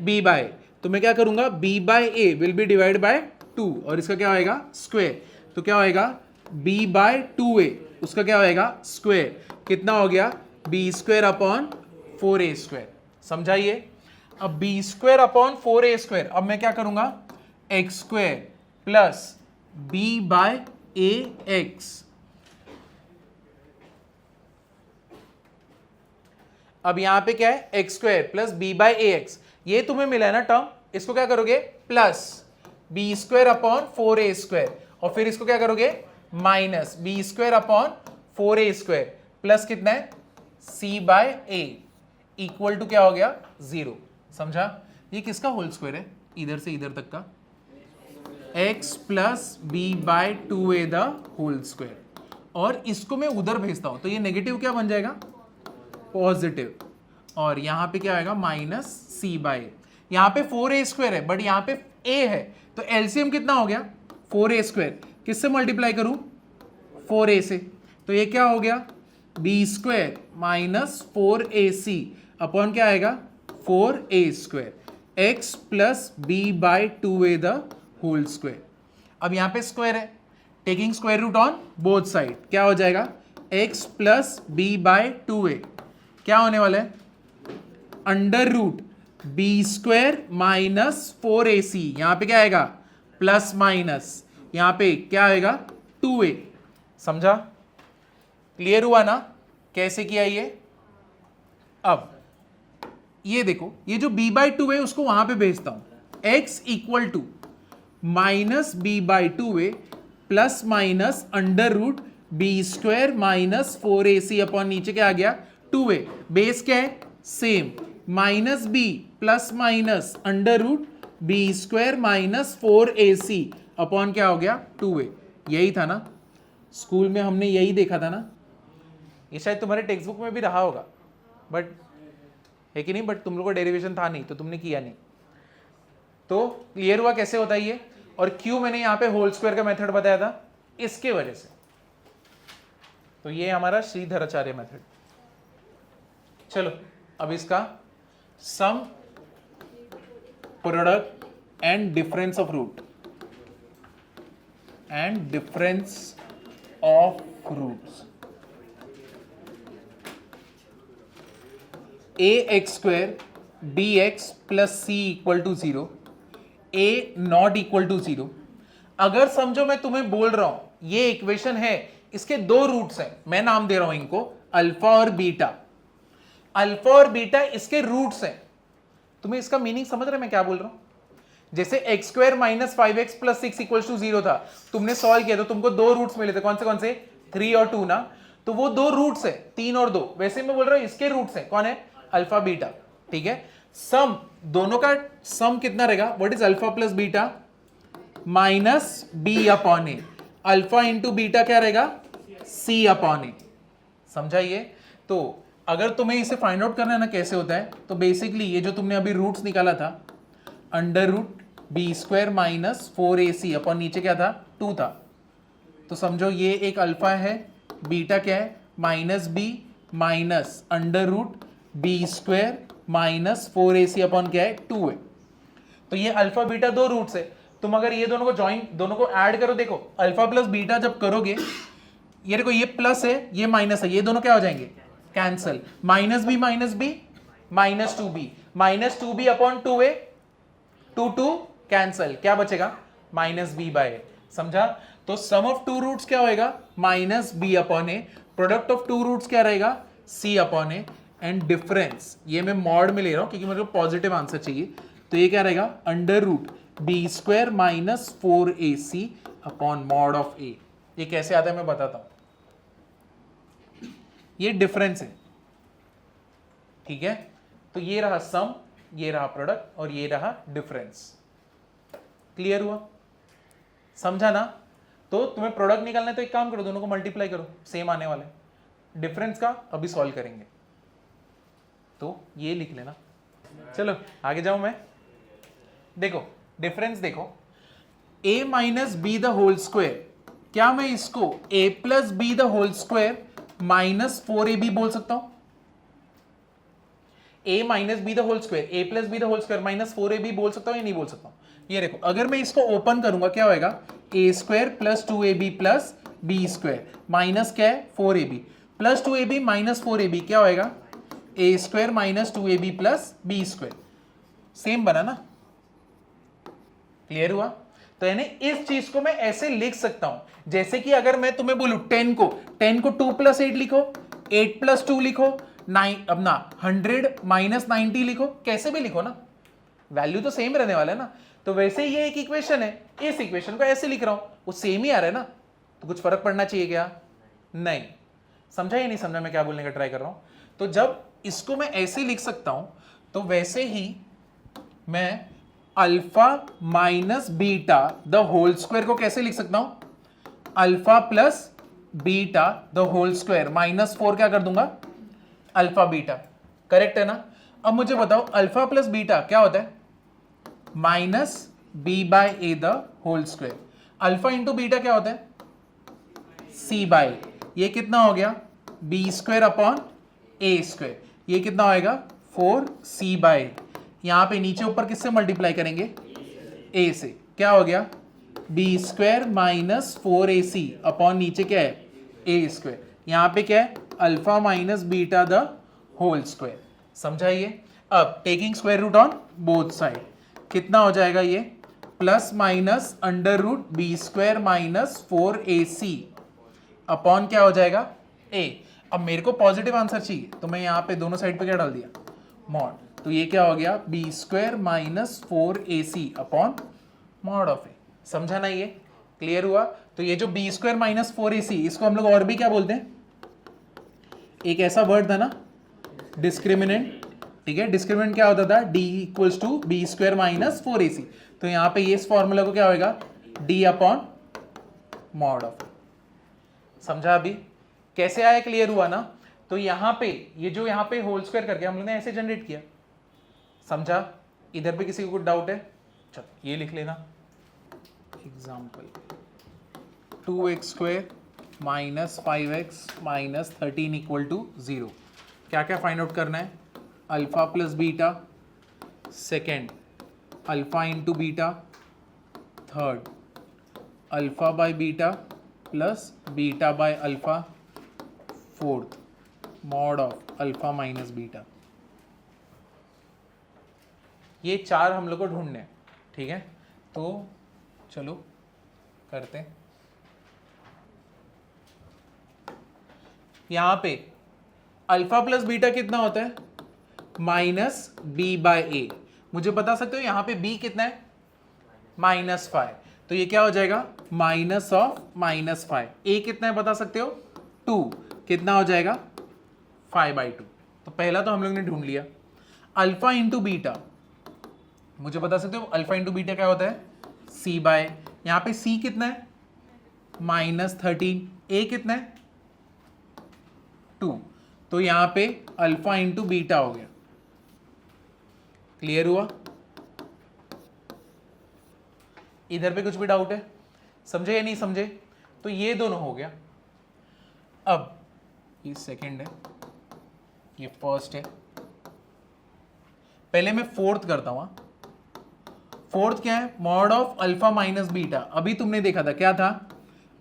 b/a, तो मैं क्या करूंगा b/a will be divide by 2 और इसका क्या होएगा स्क्वायर, तो क्या होएगा b/2a, उसका क्या होएगा स्क्वायर, कितना हो गया b² अपॉन 4a²। समझाइए? अब b² अपॉन 4a², अब मैं क्या करूंगा x² प्लस b/ax, अब यहां पे क्या है x² प्लस b/ax, ये तुम्हें मिला है ना टर्म, इसको क्या करोगे प्लस b² अपॉन 4a² और फिर इसको क्या करोगे minus b² upon 4a² plus कितना है c/a इक्वल टू क्या हो गया 0। समझा? ये किसका होल स्क्वायर है इधर से इधर तक का, x plus b/2a the whole square, और इसको मैं उधर भेजता हूं तो ये नेगेटिव क्या बन जाएगा पॉजिटिव, और यहां पे क्या आएगा माइनस c/a। यहां पे 4a² है बट यहां पे a है, तो एलसीएम कितना हो गया 4a², किससे मल्टीप्लाई करूं 4a से, तो ये क्या हो गया b² माइनस 4ac अपॉन क्या आएगा 4a² x plus b/2a the whole square. अब यहां पे स्क्वायर है, taking square root on both side, क्या हो जाएगा x प्लस b/2a, क्या होने वाला है under root b² minus 4ac, यहां पे क्या आएगा प्लस माइनस, यहां पे क्या आएगा 2a। समझा? क्लियर हुआ ना कैसे किया ये? अब ये देखो, ये जो b/2 है उसको वहां पे भेजता हूं, x equal to minus b/2a plus minus under root b² minus 4ac upon नीचे क्या आ गया 2a, बेस क्या है same, minus b plus minus under root b² minus 4ac upon क्या हो गया 2a। यही था ना स्कूल में, हमने यही देखा था ना, ये शायद तुम्हारे टेक्स्ट बुक में भी रहा होगा, बट है कि नहीं, बट तुम लोग को डेरिवेशन था नहीं तो तुमने किया नहीं। तो क्लियर हुआ कैसे होता है ये, और क्यों मैंने यहां पे होल स्क्वायर का मेथड बताया था, इसके वजह से। तो ये हमारा श्रीधराचार्य मेथड। चलो अब इसका sum product and difference of root roots a x square b x plus c equal to 0, a not equal to 0। अगर समझो मैं तुम्हें बोल रहा हूं ये इक्वेशन है, इसके दो रूट्स हैं, मैं नाम दे रहा हूं इनको अल्फा और बीटा। अल्फा और बीटा इसके रूट्स हैं। तुम्हें इसका मीनिंग समझ रहे मैं क्या बोल रहा हूं? जैसे x square minus 5x plus 6 equal to 0 था, तुमने सॉल्व किया तो तुमको दो रूट्स मिले थे, कौन से 3 और 2 ना, तो वो दो रूट्स है 3 और 2। वैसे मैं बोल रहा हूं इसके रूट्स है, कौन है? Alpha beta. ठीक है, सम दोनों का सम कितना रहेगा? What is alpha plus beta? Minus b upon a. Alpha into beta क्या रहेगा? C upon a. समझाइए? तो अगर तुम्हें इसे फाइंड आउट करना है ना कैसे होता है, तो बेसिकली ये जो तुमने अभी रूट्स निकाला था, under root b square minus 4ac upon नीचे क्या था? 2 था। तो समझो ये एक अल्फा है, बीटा क्या है? Minus b minus under root b square minus 4ac upon क्या है? 2 है। तो ये अल्फा बीटा दो रूट्स है। तुम अगर ये दोनों को ज्वाइन, दोनों को ऐड करो, देखो अल्फा प्लस बीटा जब करोगे, ये देखो ये प्लस है ये माइनस है, ये दोनों क्या हो जाएंगे? Cancel. Minus b minus 2b minus 2b upon 2a, 2 cancel, क्या बचेगा? Minus b by a. समझा? तो सम ऑफ टू रूट्स क्या होएगा? Minus b upon a. Product of two roots क्या रहेगा? C upon a. And difference ये मैं मॉड में ले रहा हूं क्योंकि मुझे पॉजिटिव आंसर चाहिए, तो ये क्या रहेगा? Under root b square minus 4ac upon mod of a. ये कैसे आता है मैं बताता हूं। ये डिफरेंस है, ठीक है? तो ये रहा सम, ये रहा प्रोडक्ट और ये रहा डिफरेंस। क्लियर हुआ? समझा ना? तो तुम्हें प्रोडक्ट निकालना है तो एक काम करो, दोनों को मल्टीप्लाई करो, सेम आने वाले। डिफरेंस का अभी सॉल्व करेंगे, तो ये लिख लेना। चलो आगे जाऊं मैं। देखो डिफरेंस देखो, a minus b the whole square, क्या मैं इसको a plus b the whole square minus 4ab बोल सकता हूं? a minus b the whole square, a plus b the whole square minus 4ab बोल सकता हूं या नहीं बोल सकता हूं? ये देखो अगर मैं इसको ओपन करूंगा क्या होएगा? a square plus 2ab plus b square minus क्या है? 4ab plus 2ab minus 4ab क्या होएगा? a square minus 2ab plus b square. Same बना ना? क्लियर हुआ? तो यानी इस चीज को मैं ऐसे लिख सकता हूं, जैसे कि अगर मैं तुम्हें बोलूं 10 को 2 प्लस 8 लिखो, 8 प्लस 2 लिखो, 9 अब ना 100 माइनस 90 लिखो, कैसे भी लिखो ना, वैल्यू तो सेम रहने वाला है ना। तो वैसे ये एक इक्वेशन है, इस इक्वेशन को ऐसे लिख रहा हूं, वो सेम ही आ रहा है ना, तो कुछ फर्क पड़ना चाहिए क्या? नहीं। समझा या नहीं समझा मैं क्या बोलने का ट्राई कर रहा हूं? तो जब इसको मैं ऐसे लिख सकता हूं, तो वैसे ही मैं alpha minus beta the whole square को कैसे लिख सकता हूं? Alpha plus beta the whole square minus 4 क्या कर दूंगा? Alpha beta. करेक्ट है ना? अब मुझे बताओ अल्फा प्लस बीटा क्या होता है? Minus b by a the whole square. Alpha into beta क्या होता है? C by. ये कितना हो गया? B square upon a square. ये कितना होएगा? 4c bye. यहां पे नीचे ऊपर किससे मल्टीप्लाई करेंगे? a से। क्या हो गया? B square minus 4ac upon नीचे क्या है? A square. यहां पे क्या है? Alpha minus beta the whole square. समझाइए? अब taking square root on both side कितना हो जाएगा? ये plus minus under root b square minus 4ac upon क्या हो जाएगा? a। अब मेरे को पॉजिटिव आंसर चाहिए, तो मैं यहां पे दोनों साइड पे क्या डाल दिया? मॉड। तो ये क्या हो गया? B square minus 4ac upon mod of a. समझा ना? ये क्लियर हुआ? तो ये जो बी स्क्वायर माइनस 4ac, इसको हम लोग और भी क्या बोलते हैं? एक ऐसा वर्ड था ना, डिस्क्रिमिनेंट। ठीक है, डिस्क्रिमिनेंट क्या होता था? d equals to b square minus 4ac। तो यहां पे ये इस फॉर्मूला को क्या होगा? d upon mod of. समझा? अभी कैसे आया? क्लियर हुआ ना? तो यहां पे ये जो यहां पे होल स्क्वायर करके हम लोगों ने ऐसे जनरेट किया। समझा? इधर पे किसी को कुछ डाउट है? चलो ये लिख लेना example. 2x square minus 5x minus 13 equal to 0। क्या क्या फाइंड आउट करना है? Alpha plus beta, second alpha into beta, third alpha by beta plus beta by alpha, fourth mod of alpha minus beta. ये चार हम लोग को ढूंढने हैं, ठीक है? तो चलो करते हैं। यहां पे अल्फा प्लस बीटा कितना होता है? माइनस बी बाय ए। मुझे बता सकते हो यहां पे बी कितना है? -5। तो ये क्या हो जाएगा? Minus of -5। ए कितना है बता सकते हो? 2। कितना हो जाएगा? 5/2। तो पहला तो हम लोग ने ढूंढ लिया। अल्फा इंटू बीटा, मुझे बता सकते हो अल्फा इंटू बीटा क्या होता है? सी बाय, यहां पे सी कितना है? -13। ए कितना है? 2। तो यहां पे अल्फा इंटू बीटा हो गया। क्लियर हुआ? इधर पे कुछ भी डाउट है? समझे या नहीं समझे? तो ये दोनों हो गया। अब ये सेकंड है, ये फर्स्ट है। पहले मैं फोर्थ करता हूं। फोर्थ क्या है? Mod of alpha minus beta. अभी तुमने देखा था क्या था?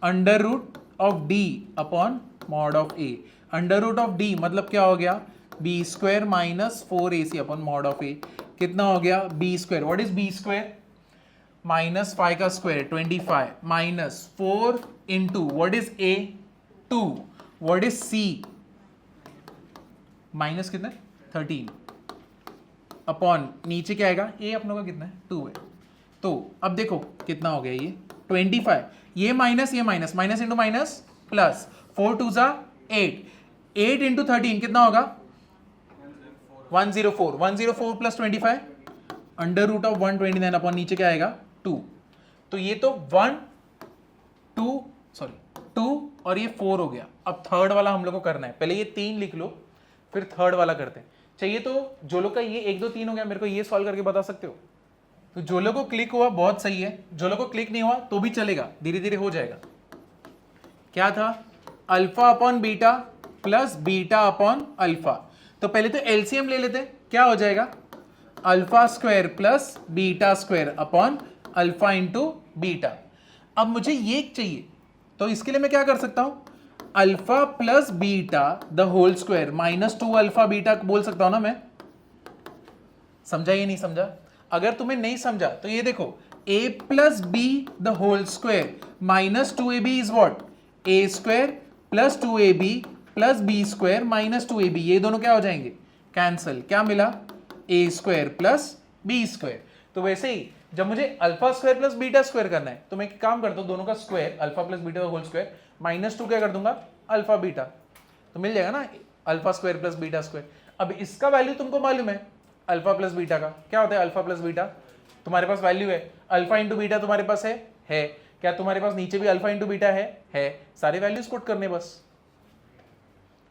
Under root of d upon mod of a. Under root of d मतलब क्या हो गया? B square minus 4ac upon mod of a. कितना हो गया? B square. What is b square? -5 का square 25 minus 4 into what is a? 2। What is c? Minus कितना? 13 upon नीचे क्या आएगा? ए अपनों का कितना है? 2 है। तो अब देखो कितना हो गया ये 25। ये minus minus into minus plus 4 2 जा 8। 8 इंटू 13 कितना होगा? 104। 104 plus 25 under root of 129 upon नीचे क्या आएगा? 2। तो ये तो 2 और ये 4 हो गया। अब थर्ड वाला हम लोग को करना है। पहले ये 3 लिख लो, फिर थर्ड वाला करते हैं। चाहिए तो जो लोग का ये 1 2 3 हो गया, मेरे को ये सॉल्व करके बता सकते हो? तो जो लोग को क्लिक हुआ बहुत सही है, जो लोग को क्लिक नहीं हुआ तो भी चलेगा, धीरे धीरे हो जाएगा। क्या था? Alpha upon beta plus beta upon alpha. तो पहले तो एलसीएम ले लेते हैं। क्या हो जाएगा? Alpha square plus beta square upon alpha into beta. अब मुझे ये चाहिए, तो इसके लिए मैं क्या कर सकता हूं? Alpha plus beta the whole square -2 alpha beta बोल सकता हूं ना मैं? समझा ये नहीं समझा? अगर तुम्हें नहीं समझा तो ये देखो, a plus b the whole square -2ab is what? a square plus 2ab plus b square -2ab। ये दोनों क्या हो जाएंगे? कैंसल। क्या मिला? a square plus b square. तो वैसे ही जब मुझे alpha square plus beta square करना है तो मैं एक काम करता हूं, दोनों का square alpha plus beta whole square -2 क्या कर दूंगा? Alpha beta. तो मिल जाएगा ना alpha square plus beta square. अब इसका वैल्यू तुमको मालूम है अल्फा प्लस बीटा का क्या होता है? अल्फा प्लस बीटा तुम्हारे पास वैल्यू है। अल्फा इंटू बीटा तुम्हारे पास है। क्या तुम्हारे पास नीचे भी अल्फा इंटू बीटा है? सारे वैल्यूज पुट करने बस।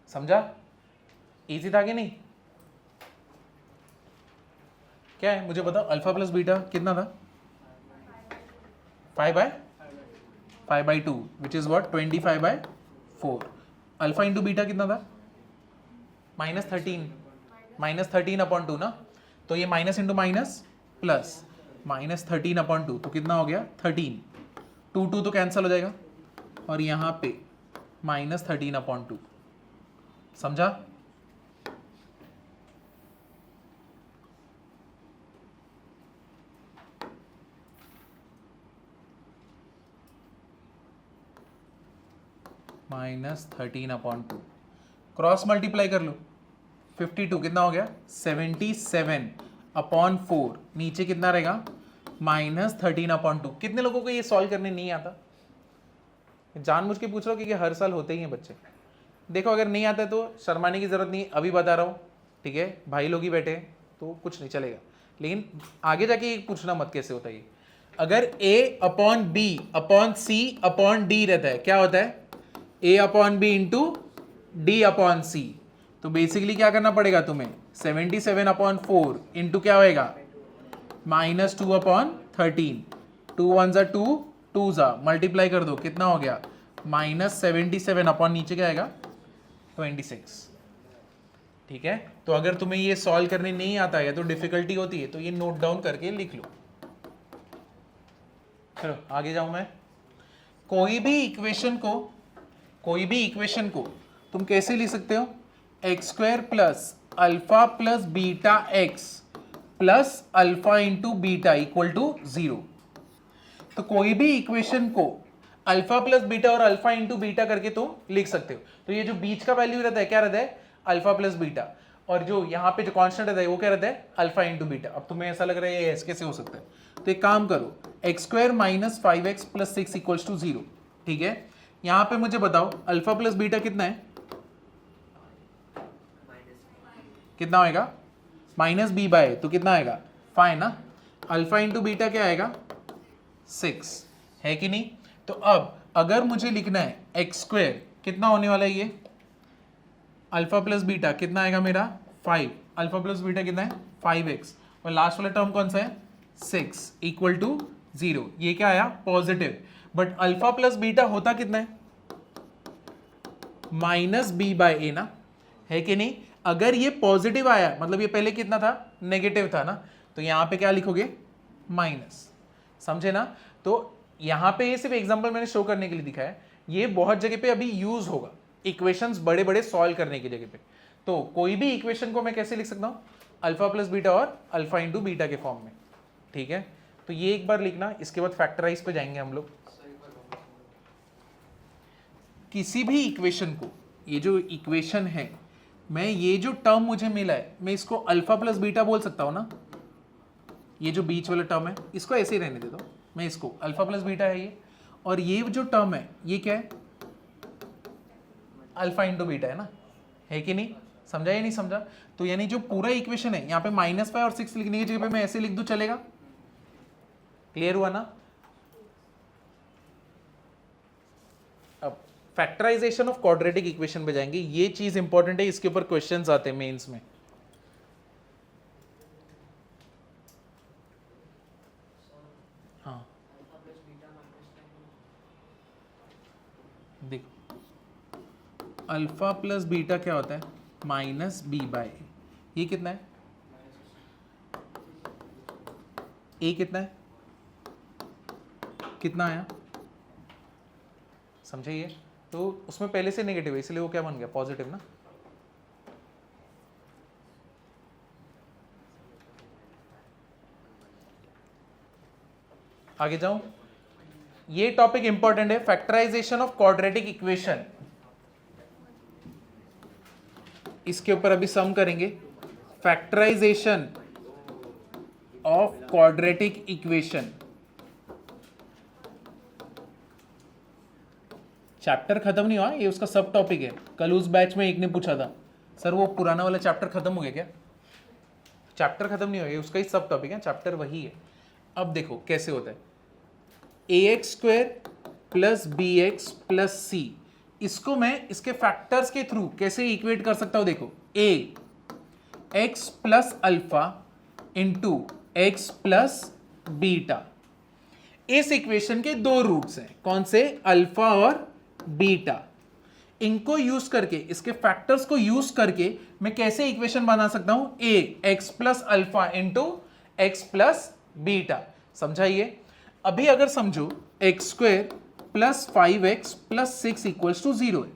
समझा? इजी था कि नहीं? क्या है मुझे बताओ? अल्फा प्लस बीटा कितना था? 5/2 which is what? 25/4। Alpha into beta कितना था? -13 अपॉन 2 ना। तो ये minus into minus plus -13 upon 2 तो कितना हो गया? 13। 2 तो कैंसिल हो जाएगा और यहां पे -13 अपॉन 2। समझा? -13 अपॉन 2 क्रॉस मल्टीप्लाई कर लो। 52 कितना हो गया? 77 अपॉन 4। नीचे कितना रहेगा? -13 अपॉन 2। कितने लोगों को ये सॉल्व करने नहीं आता? जानबूझ के पूछ रहा हूँ क्योंकि हर साल होते ही हैं बच्चे। देखो अगर नहीं आता है तो शर्माने की जरूरत नहीं, अभी बता रहा हूँ, ठीक है? भाई लोग ही बैठे हैं तो कुछ नहीं चलेगा, लेकिन आगे जाके पूछना मत कैसे होता है ये। अगर a upon b upon c upon d रहता है, क्या होता है? a upon b into d upon c. तो बेसिकली क्या करना पड़ेगा तुम्हें? 77 अपॉन 4 इंटू क्या होएगा? -2 अपॉन 13। 2 1 जा 2, 2 जा मल्टीप्लाई कर दो, कितना हो गया? -77 अपॉन नीचे क्या आएगा? 26। ठीक है, तो अगर तुम्हें ये सॉल्व करने नहीं आता है तो डिफिकल्टी होती है तो ये नोट डाउन करके लिख लो। चलो आगे जाऊं मैं। कोई भी इक्वेशन को तुम कैसे लिख सकते हो? X square plus alpha plus beta x plus alpha into beta equal to 0। तो कोई भी इक्वेशन को अल्फा प्लस बीटा और अल्फा इंटू बीटा करके तुम लिख सकते हो। तो ये जो बीच का वैल्यू रहता है क्या रहता है? अल्फा प्लस बीटा, और जो यहाँ पे जो कांस्टेंट रहता है वो क्या रहता है? Alpha into beta. अब तुम्हें ऐसा लग रहा है ये ऐसे कैसे हो सकता है? तो एक काम करो, x square minus 5x plus 6 equals to 0। ठीक है, यहाँ पे मुझे बताओ अल्फा प्लस बीटा कितना है? कितना होएगा? माइनस बी बाय, तो कितना आएगा? 5 ना। अल्फा इंटू बीटा क्या आएगा? 6 है कि नहीं? तो अब अगर मुझे लिखना है एक्स स्क्वायर कितना होने वाला है, ये अल्फा प्लस बीटा कितना आएगा मेरा? 5। अल्फा प्लस बीटा कितना है? 5x, और लास्ट वाला टर्म कौन सा है? 6 इक्वल टू 0। ये क्या आया? Positive. But alpha plus beta होता कितना है? माइनस बी बाय ए ना, है कि नहीं? अगर ये पॉजिटिव आया मतलब ये पहले कितना था? नेगेटिव था ना, तो यहां पे क्या लिखोगे? माइनस। समझे ना? तो यहां पे ये सिर्फ एग्जांपल मैंने शो करने के लिए दिखा है, ये बहुत जगह पे अभी यूज होगा इक्वेशंस बड़े बड़े सॉल्व करने की जगह पे। तो कोई भी इक्वेशन को मैं कैसे लिख सकता हूं? अल्फा प्लस बीटा और अल्फा इंटू बीटा के फॉर्म में। ठीक है, तो ये एक बार लिखना, इसके बाद फैक्टराइज पे जाएंगे हम लोग। किसी भी इक्वेशन को, ये जो इक्वेशन है, मैं ये जो टर्म मुझे मिला है मैं इसको अल्फा प्लस बीटा बोल सकता हूं ना। ये जो बीच वाला टर्म है इसको ऐसे ही रहने दे दो, मैं इसको अल्फा प्लस बीटा है ये, और ये जो टर्म है ये क्या है? अल्फा इंटू बीटा है ना, है कि नहीं? समझा या नहीं समझा? तो यानी जो पूरा इक्वेशन है यहाँ पे -5 और 6 लिखने की जगह पे मैं ऐसे लिख दूं, चलेगा? क्लियर हुआ ना? अब फैक्टराइजेशन ऑफ क्वाड्रेटिक इक्वेशन पे जाएंगे। ये चीज इंपॉर्टेंट है, इसके ऊपर क्वेश्चंस आते हैं मेंस में। हाँ देखो, अल्फा प्लस बीटा क्या होता है? Minus b by. ये कितना है? ए कितना है? कितना आया? समझे ये? तो उसमें पहले से नेगेटिव है इसलिए वो क्या बन गया? पॉजिटिव ना। आगे जाऊं, ये टॉपिक इंपॉर्टेंट है, फैक्टराइजेशन ऑफ क्वाड्रेटिक इक्वेशन। इसके ऊपर अभी सम करेंगे। Factorization of quadratic equation chapter खत्म नहीं हुआ, ये उसका सब टॉपिक है। कल उस बैच में एक ने पूछा था, सर वो पुराना वाला चैप्टर खत्म हो गया क्या? चैप्टर खत्म नहीं हुआ, ये उसका ही सब टॉपिक है, चैप्टर वही है। अब देखो कैसे होता है, ax square plus b x plus c, इसको मैं इसके फैक्टर्स के थ्रू कैसे इक्वेट कर सकता हूं? देखो, a x plus alpha into x plus beta. इस इक्वेशन के दो रूट्स हैं, कौन से? अल्फा और बीटा। इनको यूज करके, इसके फैक्टर्स को यूज करके मैं कैसे इक्वेशन बना सकता हूं? a x plus alpha into x plus beta. समझाइए? अभी अगर समझो x square plus 5x plus 6 equals to 0 है,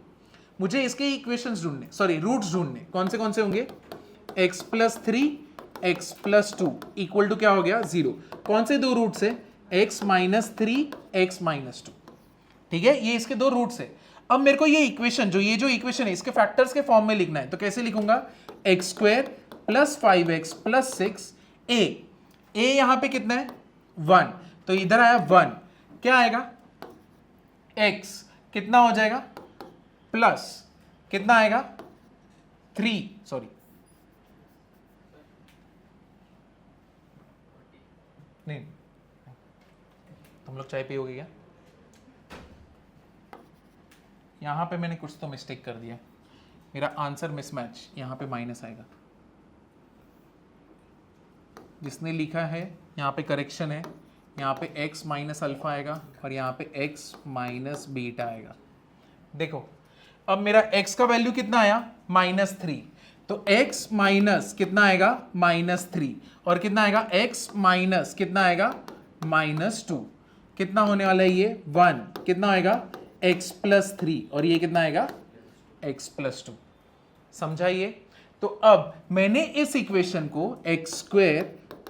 मुझे इसके इक्वेशंस ढूंढने, सॉरी रूट्स ढूंढने, कौन से होंगे? x plus 3 x plus 2 equal to क्या हो गया? 0। कौन से दो रूट्स है? x minus 3 x minus 2। ठीक है, ये इसके दो रूट्स है। अब मेरे को ये इक्वेशन जो इक्वेशन है इसके फैक्टर्स के फॉर्म में लिखना है, तो कैसे लिखूंगा? X square plus 5x plus 6 a यहां पे कितना है? 1, तो इधर आया 1, क्या आएगा? x कितना हो जाएगा? प्लस कितना आएगा? 3, सॉरी नहीं, तुम लोग चाय पियोगे क्या? यहां पे मैंने कुछ तो मिस्टेक कर दिया, मेरा आंसर मिसमैच, यहां पे माइनस आएगा। जिसने लिखा है यहाँ पे करेक्शन है, यहाँ पे x माइनस अल्फा आएगा और यहाँ पे x माइनस बीटा आएगा। देखो अब मेरा x का वैल्यू कितना आया? -3। तो x माइनस कितना आएगा -3 और कितना आएगा x माइनस कितना आएगा -2, कितना होने वाला है ये 1, कितना आएगा x प्लस 3 और ये कितना आएगा x प्लस 2। समझा ये? तो अब मैंने इस इक्वेशन को x square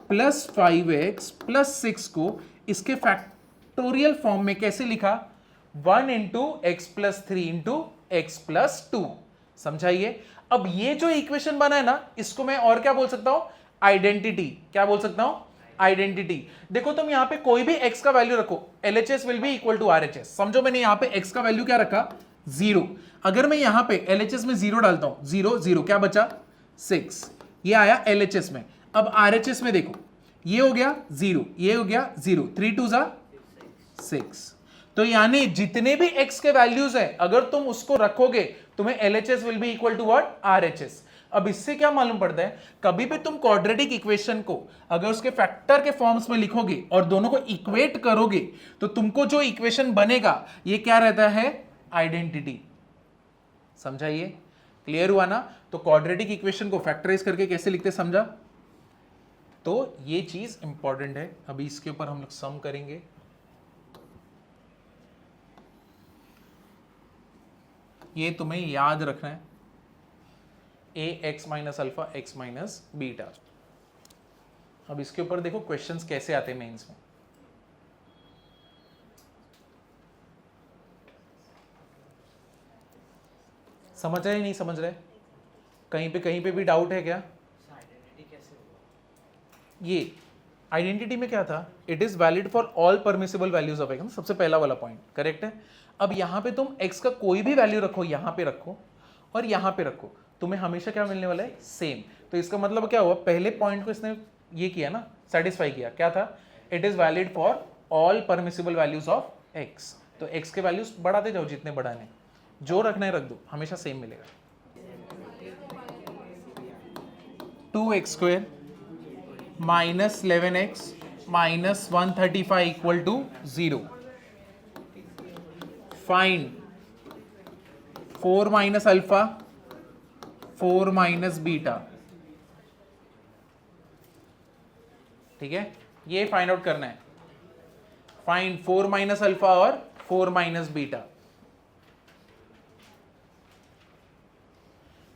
plus 5x plus 6 को इसके फैक्टोरियल फॉर्म में कैसे लिखा? 1 into x plus 3 into x plus 2। समझाइए? अब ये जो इक्वेशन बना है ना, इसको मैं और क्या बोल सकता हूं? आइडेंटिटी। क्या बोल सकता हूं? आइडेंटिटी। देखो तुम यहां पे कोई भी x का वैल्यू रखो, LHS will be equal to RHS। समझो मैंने यहां पे x का वैल्यू क्या रखा? 0। अगर मैं यहां पे LHS में 0 डालता हूं, 0 0, क्या बचा? 6। ये आया LHS में। अब RHS में देखो, ये हो गया 0, ये हो गया 0, 3 2 जा 6। तो यानी जितने भी x के वैल्यूज है, अगर तुम उसको रखोगे, तुम्हें LHS will be equal to what? RHS। अब इससे क्या मालूम पड़ता है? कभी भी तुम क्वाड्रेटिक इक्वेशन को अगर उसके फैक्टर के फॉर्म्स में लिखोगे और दोनों को इक्वेट करोगे, तो तुमको जो इक्वेशन बनेगा ये क्या रहता है? आइडेंटिटी। समझाइए? क्लियर हुआ ना? तो क्वाड्रेटिक इक्वेशन को फैक्टराइज करके कैसे लिखते, समझा? तो ये चीज इंपॉर्टेंट है। अभी इसके ऊपर हम लोग सम करेंगे। ये तुम्हें याद रखना है, a x minus alpha x minus beta. अब इसके ऊपर देखो क्वेश्चंस कैसे आते हैं मेंस में। समझ रहे नहीं समझ रहे? कहीं पे भी डाउट है क्या? ये आइडेंटिटी में क्या था? It is valid for all permissible values of x. सबसे पहला वाला पॉइंट करेक्ट है। अब यहां पे तुम x का कोई भी वैल्यू रखो, यहां पे रखो और यहां पे रखो, तुम्हें हमेशा क्या मिलने वाला है? सेम। तो इसका मतलब क्या हुआ? पहले पॉइंट को इसने ये किया ना, सेटिस्फाई किया। क्या था? It is valid for all permissible values of x। तो x के वैल्यूज बढ़ाते जाओ, जितने बढ़ाने, जो रखना है रख दो, हमेशा सेम मिलेगा। 2x square minus 11x minus 135 equal to 0। Find 4 minus alpha 4 minus beta. ठीक है, ये फाइंड आउट करना है। फाइंड 4 माइनस अल्फा और 4 माइनस बीटा।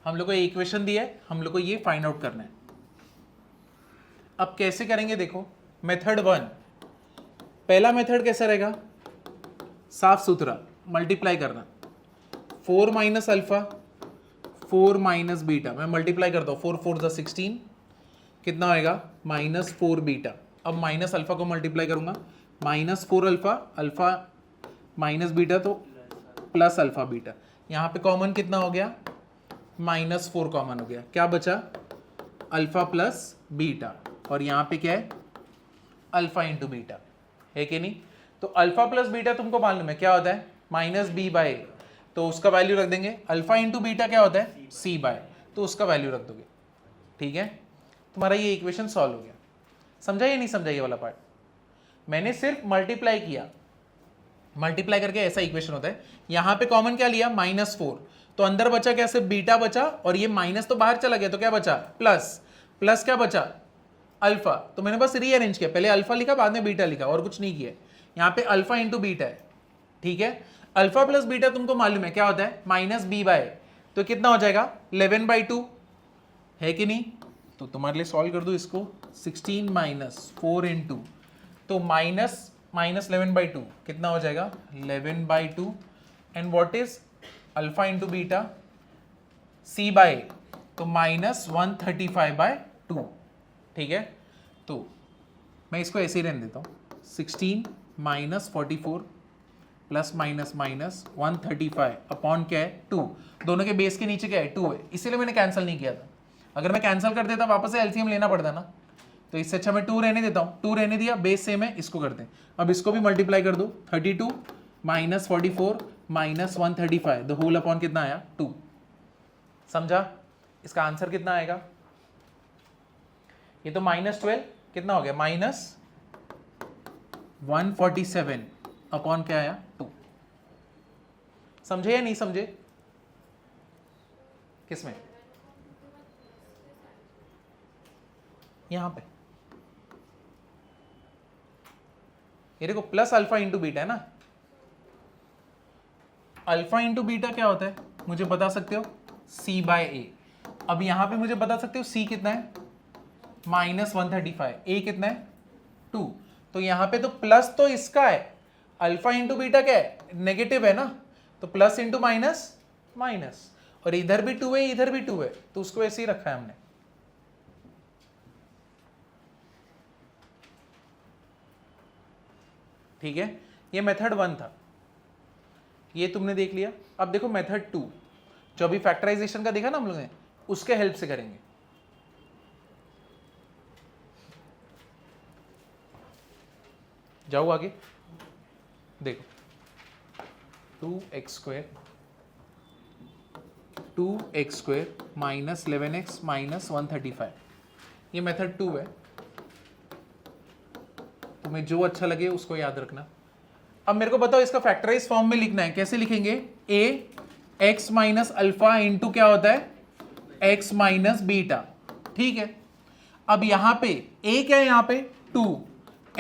हम लोग को ये इक्वेशन दिया है, हम लोग को ये फाइंड आउट करना है। अब कैसे करेंगे देखो, मेथड 1। पहला मेथड कैसा रहेगा? साफ सुथरा मल्टीप्लाई करना। 4 माइनस अल्फा 4 माइनस बीटा, मैं मल्टीप्लाई करता हूँ। 4 4 16, कितना होएगा? -4 बीटा। अब माइनस अल्फा को मल्टीप्लाई करूंगा, -4 अल्फा, अल्फा माइनस बीटा तो प्लस अल्फा बीटा। यहाँ पे कॉमन कितना हो गया? -4 कॉमन हो गया। क्या बचा? Alpha plus beta. और यहाँ पे क्या है? अल्फा इंटू बीटा, है कि नहीं? तो अल्फा प्लस बीटा तुमको मालूम है क्या होता है? -b/a। तो उसका वैल्यू रख देंगे। अल्फा इंटू बीटा क्या होता है? c/, तो उसका वैल्यू रख दोगे। ठीक है, तुम्हारा ये इक्वेशन सॉल्व हो गया। समझा या नहीं समझा ये वाला पार्ट? मैंने सिर्फ मल्टीप्लाई किया, मल्टीप्लाई करके ऐसा इक्वेशन होता है। यहां पे कॉमन क्या लिया? -4, तो अंदर बचा क्या? सिर्फ बीटा बचा, और ये माइनस तो बाहर चला गया, तो क्या बचा? प्लस। प्लस क्या बचा? अल्फा। तो मैंने बस रीअरेंज किया, पहले अल्फा लिखा बाद में बीटा लिखा, और कुछ नहीं किया। यहाँ पे अल्फा इंटू बीटा है। ठीक है, अल्फा प्लस बीटा तुमको मालूम है क्या होता है? -b/, तो कितना हो जाएगा? 11/2, है कि नहीं? तो तुम्हारे लिए सॉल्व कर दो इसको। 16 माइनस 4 इंटू, तो माइनस 11/2 कितना हो जाएगा? 11/2। And what is alpha into beta? c/, तो -135/2। ठीक है, तो मैं इसको ऐसे ही रहने देता हूँ। 16 minus 44 plus minus minus 135 upon क्या है? 2। दोनों के बेस के नीचे क्या है? 2 है, इसीलिए मैंने कैंसिल नहीं किया था। अगर मैं कैंसिल कर देता वापस से एलसीएम लेना पड़ता ना, तो इससे अच्छा मैं 2 रहने देता हूँ। 2 रहने दिया, बेस सेम है, इसको करते हैं। अब इसको भी मल्टीप्लाई कर दो। 32 minus 44 minus 135 the whole upon कितना आया? 2। समझा? इसका आंसर कितना आएगा? ये तो -12 कितना हो गया? -147 अपॉन क्या आया? 2। समझे या नहीं समझे? किसमें? यहां पे ये देखो प्लस अल्फा इंटू बीटा है ना, अल्फा इंटू बीटा क्या होता है मुझे बता सकते हो, c बाय ए। अब यहां पे मुझे बता सकते हो c कितना है -135, a कितना है 2, तो यहां पे तो प्लस तो इसका है, अल्फा इंटू बीटा क्या है नेगेटिव है ना, तो प्लस इंटू माइनस माइनस, और इधर भी 2 है इधर भी 2 है, तो उसको ऐसे ही रखा है हमने। ठीक है, ये मेथड 1 था, ये तुमने देख लिया। अब देखो मेथड 2, जो अभी फैक्टराइजेशन का देखा ना हम लोगों ने, उसके हेल्प से करेंगे। जाओ आगे, देखो 2x² माइनस 11x माइनस 135, ये मेथड 2 है, तुम्हें जो अच्छा लगे उसको याद रखना। अब मेरे को बताओ इसका फैक्टराइज फॉर्म में लिखना है, कैसे लिखेंगे, a x minus alpha into क्या होता है x माइनस बीटा। ठीक है, अब यहां पे a क्या है, यहां पे 2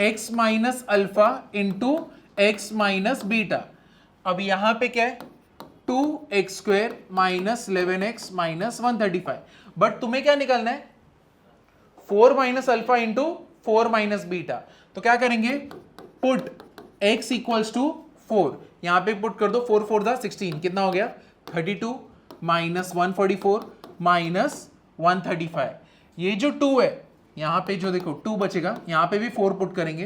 x minus alpha into x minus beta. अब यहां पे क्या है 2x² minus 11x minus 135, but तुम्हें क्या निकालना है 4 minus alpha into 4 minus beta. तो क्या करेंगे, पुट x इक्वल्स टू 4, यहां पे पुट कर दो, 4 4 दा 16, कितना हो गया 32 माइनस 144 माइनस 135। ये जो 2 है यहां पे जो देखो 2 बचेगा, यहां पे भी 4 पुट करेंगे,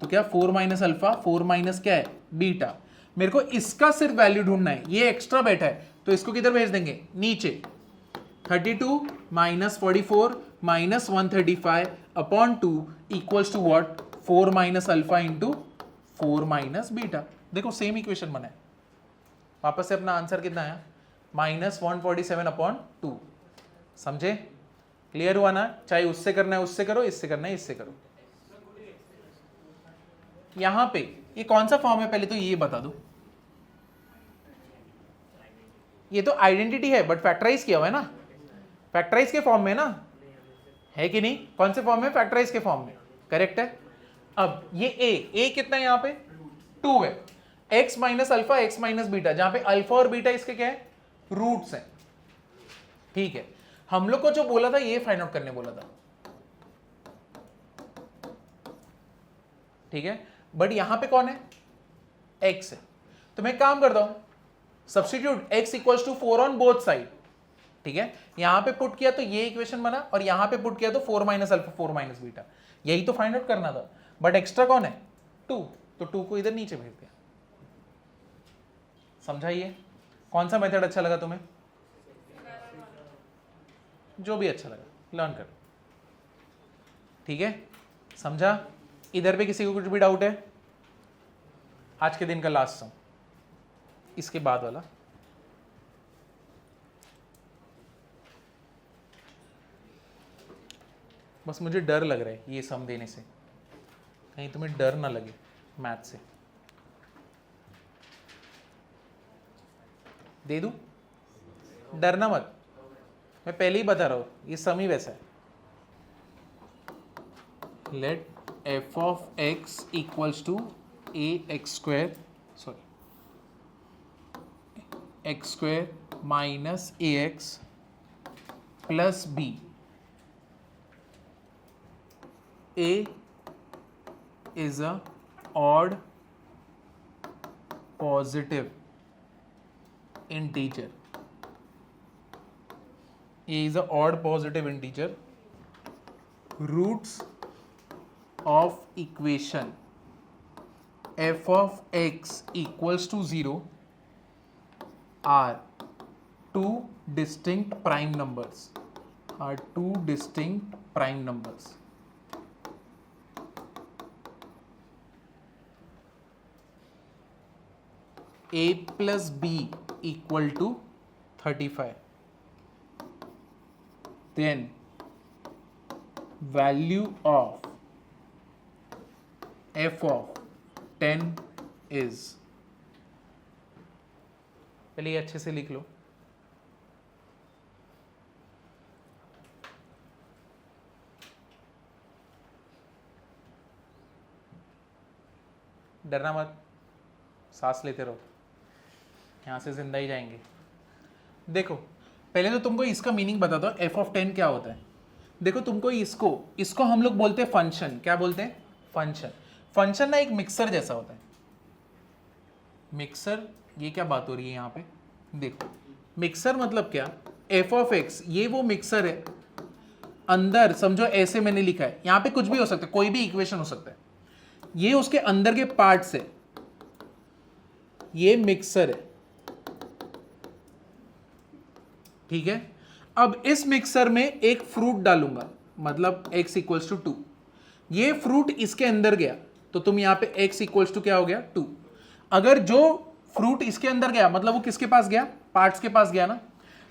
तो क्या 4 माइनस अल्फा 4 माइनस क्या है बीटा। मेरे को इसका सिर्फ वैल्यू ढूंढना है, ये एक्स्ट्रा बैठा है तो इसको किधर भेज देंगे नीचे, 32 minus 44 minus 135 upon 2 equals to what 4 minus alpha into 4 minus beta. देखो सेम इक्वेशन बना है, वापस से अपना आंसर कितना आया -147 अपॉन 2। समझे, क्लियर हुआ ना, चाहे उससे करना है उससे करो, इससे करना है इससे करो। यहां पे ये कौन सा फॉर्म है पहले तो ये बता दो, ये तो आइडेंटिटी है बट फैक्टराइज किया हुआ है ना, फैक्टराइज के फॉर्म में ना, है कि नहीं, कौन से फॉर्म में, फैक्टराइज के फॉर्म में, करेक्ट है। अब ये a कितना है यहां पे 2 है, x minus alpha x minus beta, जहां पे अल्फा और बीटा इसके क्या है रूट्स हैं। ठीक है, हम लोग को जो बोला था ये फाइंड आउट करने बोला था, ठीक है, बट यहां पे कौन है x है, तो मैं काम करता हूं substitute x equals to 4 on both side. ठीक है, यहां पे पुट किया तो ये इक्वेशन बना, और यहां पे पुट किया तो 4 माइनस अल्फा 4 माइनस बीटा, यही तो फाइंड आउट करना था, बट एक्स्ट्रा कौन है 2, तो 2 को इधर नीचे भेज दिया। समझाइए कौन सा मेथड अच्छा लगा तुम्हें, जो भी अच्छा लगा लर्न करो। ठीक है, समझा, इधर पे किसी को कुछ भी डाउट है, आज के दिन का लास्ट सम, इसके बाद वाला। बस मुझे डर लग रहा है ये सम देने से, कहीं तुम्हें डर ना लगे मैथ से। दे दूं, डरना मत, मैं पहले ही बता रहा हूं ये सम ही वैसा है। Let f of x equals to ax² sorry x² minus ax plus b। a is a odd positive integer. a is a odd positive integer. Roots of equation f of x equals to 0 are two distinct prime numbers. a plus b equal to 35. Then value of f of 10 is, पहले ये अच्छे से लिख लो, डरना मत, सांस लेते रहो, यहाँ से जिंदा ही जाएंगे। देखो पहले तो तुमको इसका मीनिंग बताता हूँ, एफ ऑफ 10 क्या होता है। देखो तुमको इसको हम लोग बोलते हैं फंक्शन। क्या बोलते हैं? फंक्शन। फंक्शन ना एक मिक्सर जैसा होता है। मिक्सर, ये क्या बात हो रही है यहाँ पे? देखो मिक्सर मतलब क्या, एफ ऑफ एक्स ये वो मिक्सर है, अंदर समझो ऐसे मैंने लिखा है, यहाँ पे कुछ भी हो सकता है, कोई भी इक्वेशन हो सकता है, ये उसके अंदर के पार्ट्स है, ये मिक्सर है, ठीक है। अब इस मिक्सर में एक फ्रूट डालूंगा, मतलब x इक्वल्स टू 2, ये फ्रूट इसके अंदर गया तो तुम यहां पे x इक्वल्स टू क्या हो गया 2। अगर जो फ्रूट इसके अंदर गया मतलब वो किसके पास गया? पार्ट्स के पास गया ना,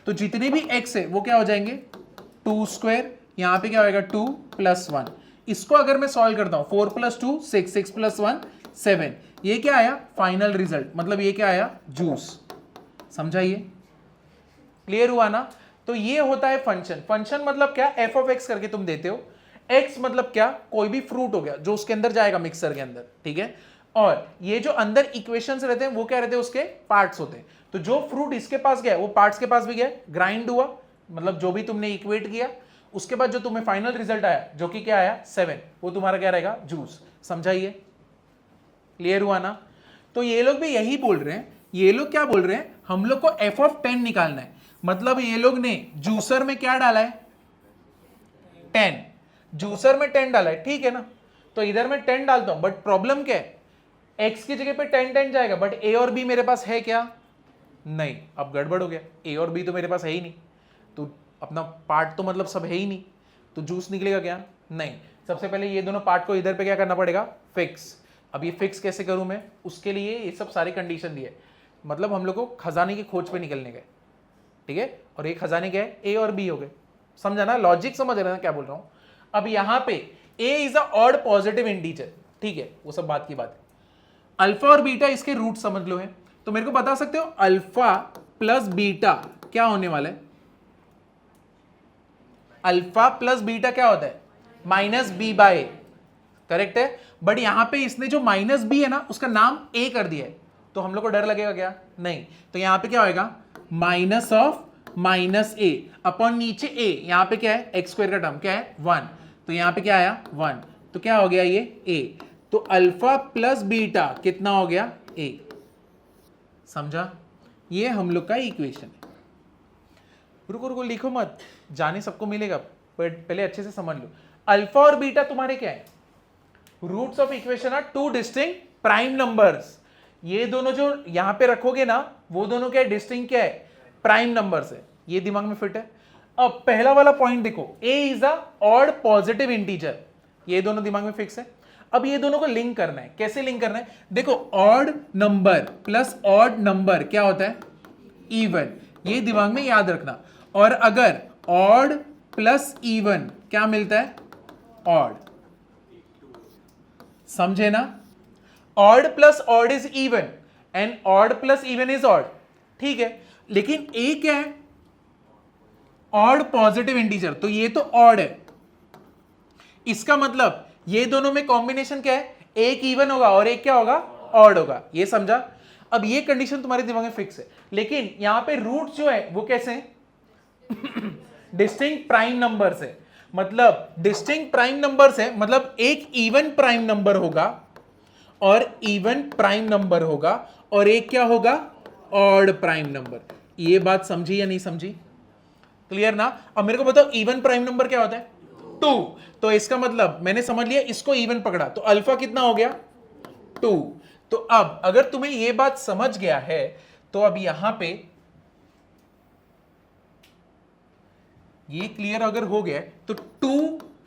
तो जितने भी x है वो क्या हो जाएंगे 2 स्क्वायर, यहां पे क्या होगा 2 प्लस 1। इसको अगर मैं सॉल्व करता हूं 4 प्लस 2 6, 6 प्लस 1 7, ये क्या आया फाइनल रिजल्ट, मतलब ये क्या आया जूस। समझाइए, क्लियर हुआ ना? तो ये होता है फंक्शन। फंक्शन मतलब क्या, एफ ऑफ एक्स करके तुम देते हो, एक्स मतलब क्या, कोई भी फ्रूट हो गया जो उसके अंदर जाएगा मिक्सर के अंदर, ठीक है। और ये जो अंदर इक्वेशंस रहते हैं वो क्या रहते हैं, उसके पार्ट्स होते हैं। तो जो फ्रूट इसके पास गया वो पार्ट्स के पास भी गया, ग्राइंड हुआ, मतलब जो भी तुमने इक्वेट किया, उसके बाद जो तुम्हें फाइनल रिजल्ट आया जो कि क्या आया 7, वो तुम्हारा क्या रहेगा जूस। समझाइए, क्लियर हुआ ना? तो ये लोग भी यही बोल रहे हैं, ये लोग क्या बोल रहे हैं, हम लोग को एफ ऑफ 10 निकालना है, मतलब ये लोग ने जूसर में क्या डाला है 10, जूसर में 10 डाला है, ठीक है ना। तो इधर मैं 10 डालता हूं, बट प्रॉब्लम क्या है, x की जगह पे 10 जाएगा, बट a और b मेरे पास है क्या? नहीं। अब गड़बड़ हो गया, a और b तो मेरे पास है ही नहीं, तो अपना पार्ट तो मतलब सब है ही नहीं, तो जूस निकलेगा क्या? नहीं। सबसे पहले ये दोनों पार्ट को इधर पे क्या करना पड़ेगा, फिक्स। अब ये फिक्स कैसे करूं मैं, उसके लिए ये सब सारी कंडीशन दिए, मतलब हम लोग को खजाने की खोज पे निकलने गए, ठीक है। और एक खजाने क्या है, ए और बी हो गए। समझा ना, लॉजिक समझ रहे ना क्या बोल रहा हूं। अब यहां पे a is a odd positive integer, ठीक है, वो सब बात की बात है। अल्फा और बीटा इसके रूट समझ लो है, तो मेरे को बता सकते हो अल्फा प्लस बीटा क्या होने वाला है? अल्फा प्लस बीटा क्या होता है? माइनस बी बाय, करेक्ट है। बट यहां पे इसने जो माइनस बी है ना उसका नाम ए कर दिया है, तो हम लोग को डर लगेगा क्या? नहीं। तो यहां पे क्या होएगा, minus of minus A upon नीचे ए, यहां पे क्या है एक्स स्क्वायर का टर्म क्या है 1, तो यहां पे क्या आया 1, तो क्या हो गया ये ए, तो अल्फा प्लस बीटा कितना हो गया ए। समझा? ये हम लोग का इक्वेशन है। रुको रुको लिखो मत, जाने सबको मिलेगा, बट पहले अच्छे से समझ लो। अल्फा और बीटा तुम्हारे क्या है, roots of equation are two distinct prime numbers. ये दोनों जो यहां पे रखोगे ना, वो दोनों क्या है, डिस्टिंक्ट क्या है, प्राइम नंबर्स है। ये दिमाग में फिट है। अब पहला वाला पॉइंट देखो, a is a odd positive integer, ये दोनों दिमाग में फिक्स है। अब ये दोनों को लिंक करना है, कैसे लिंक करना है? देखो odd number plus odd number क्या होता है, इवन, ये दिमाग में याद रखना। और अगर ऑड प्लस इवन क्या मिलता है, ऑड। समझे ना? Odd plus odd is even and odd plus even is odd, ठीक है। लेकिन ए क्या है, ऑड पॉजिटिव इंटीजर, तो ये तो ऑड है। इसका मतलब ये दोनों में कॉम्बिनेशन क्या है, एक इवन होगा और एक क्या होगा, ऑड होगा। ये समझा? अब ये कंडीशन तुम्हारे दिमाग में फिक्स है, लेकिन यहां पे रूट जो है वो कैसे हैं डिस्टिंक्ट प्राइम नंबर से, मतलब डिस्टिंक्ट प्राइम नंबर से मतलब एक इवन प्राइम नंबर होगा और इवन प्राइम नंबर होगा, और एक क्या होगा, ऑड प्राइम नंबर। ये बात समझी या नहीं समझी? क्लियर ना? अब मेरे को बताओ इवन प्राइम नंबर क्या होता है, 2, तो इसका मतलब मैंने समझ लिया, इसको इवन पकड़ा तो अल्फा कितना हो गया 2। तो अब अगर तुम्हें यह बात समझ गया है तो अब यहां पे ये क्लियर अगर हो गया तो 2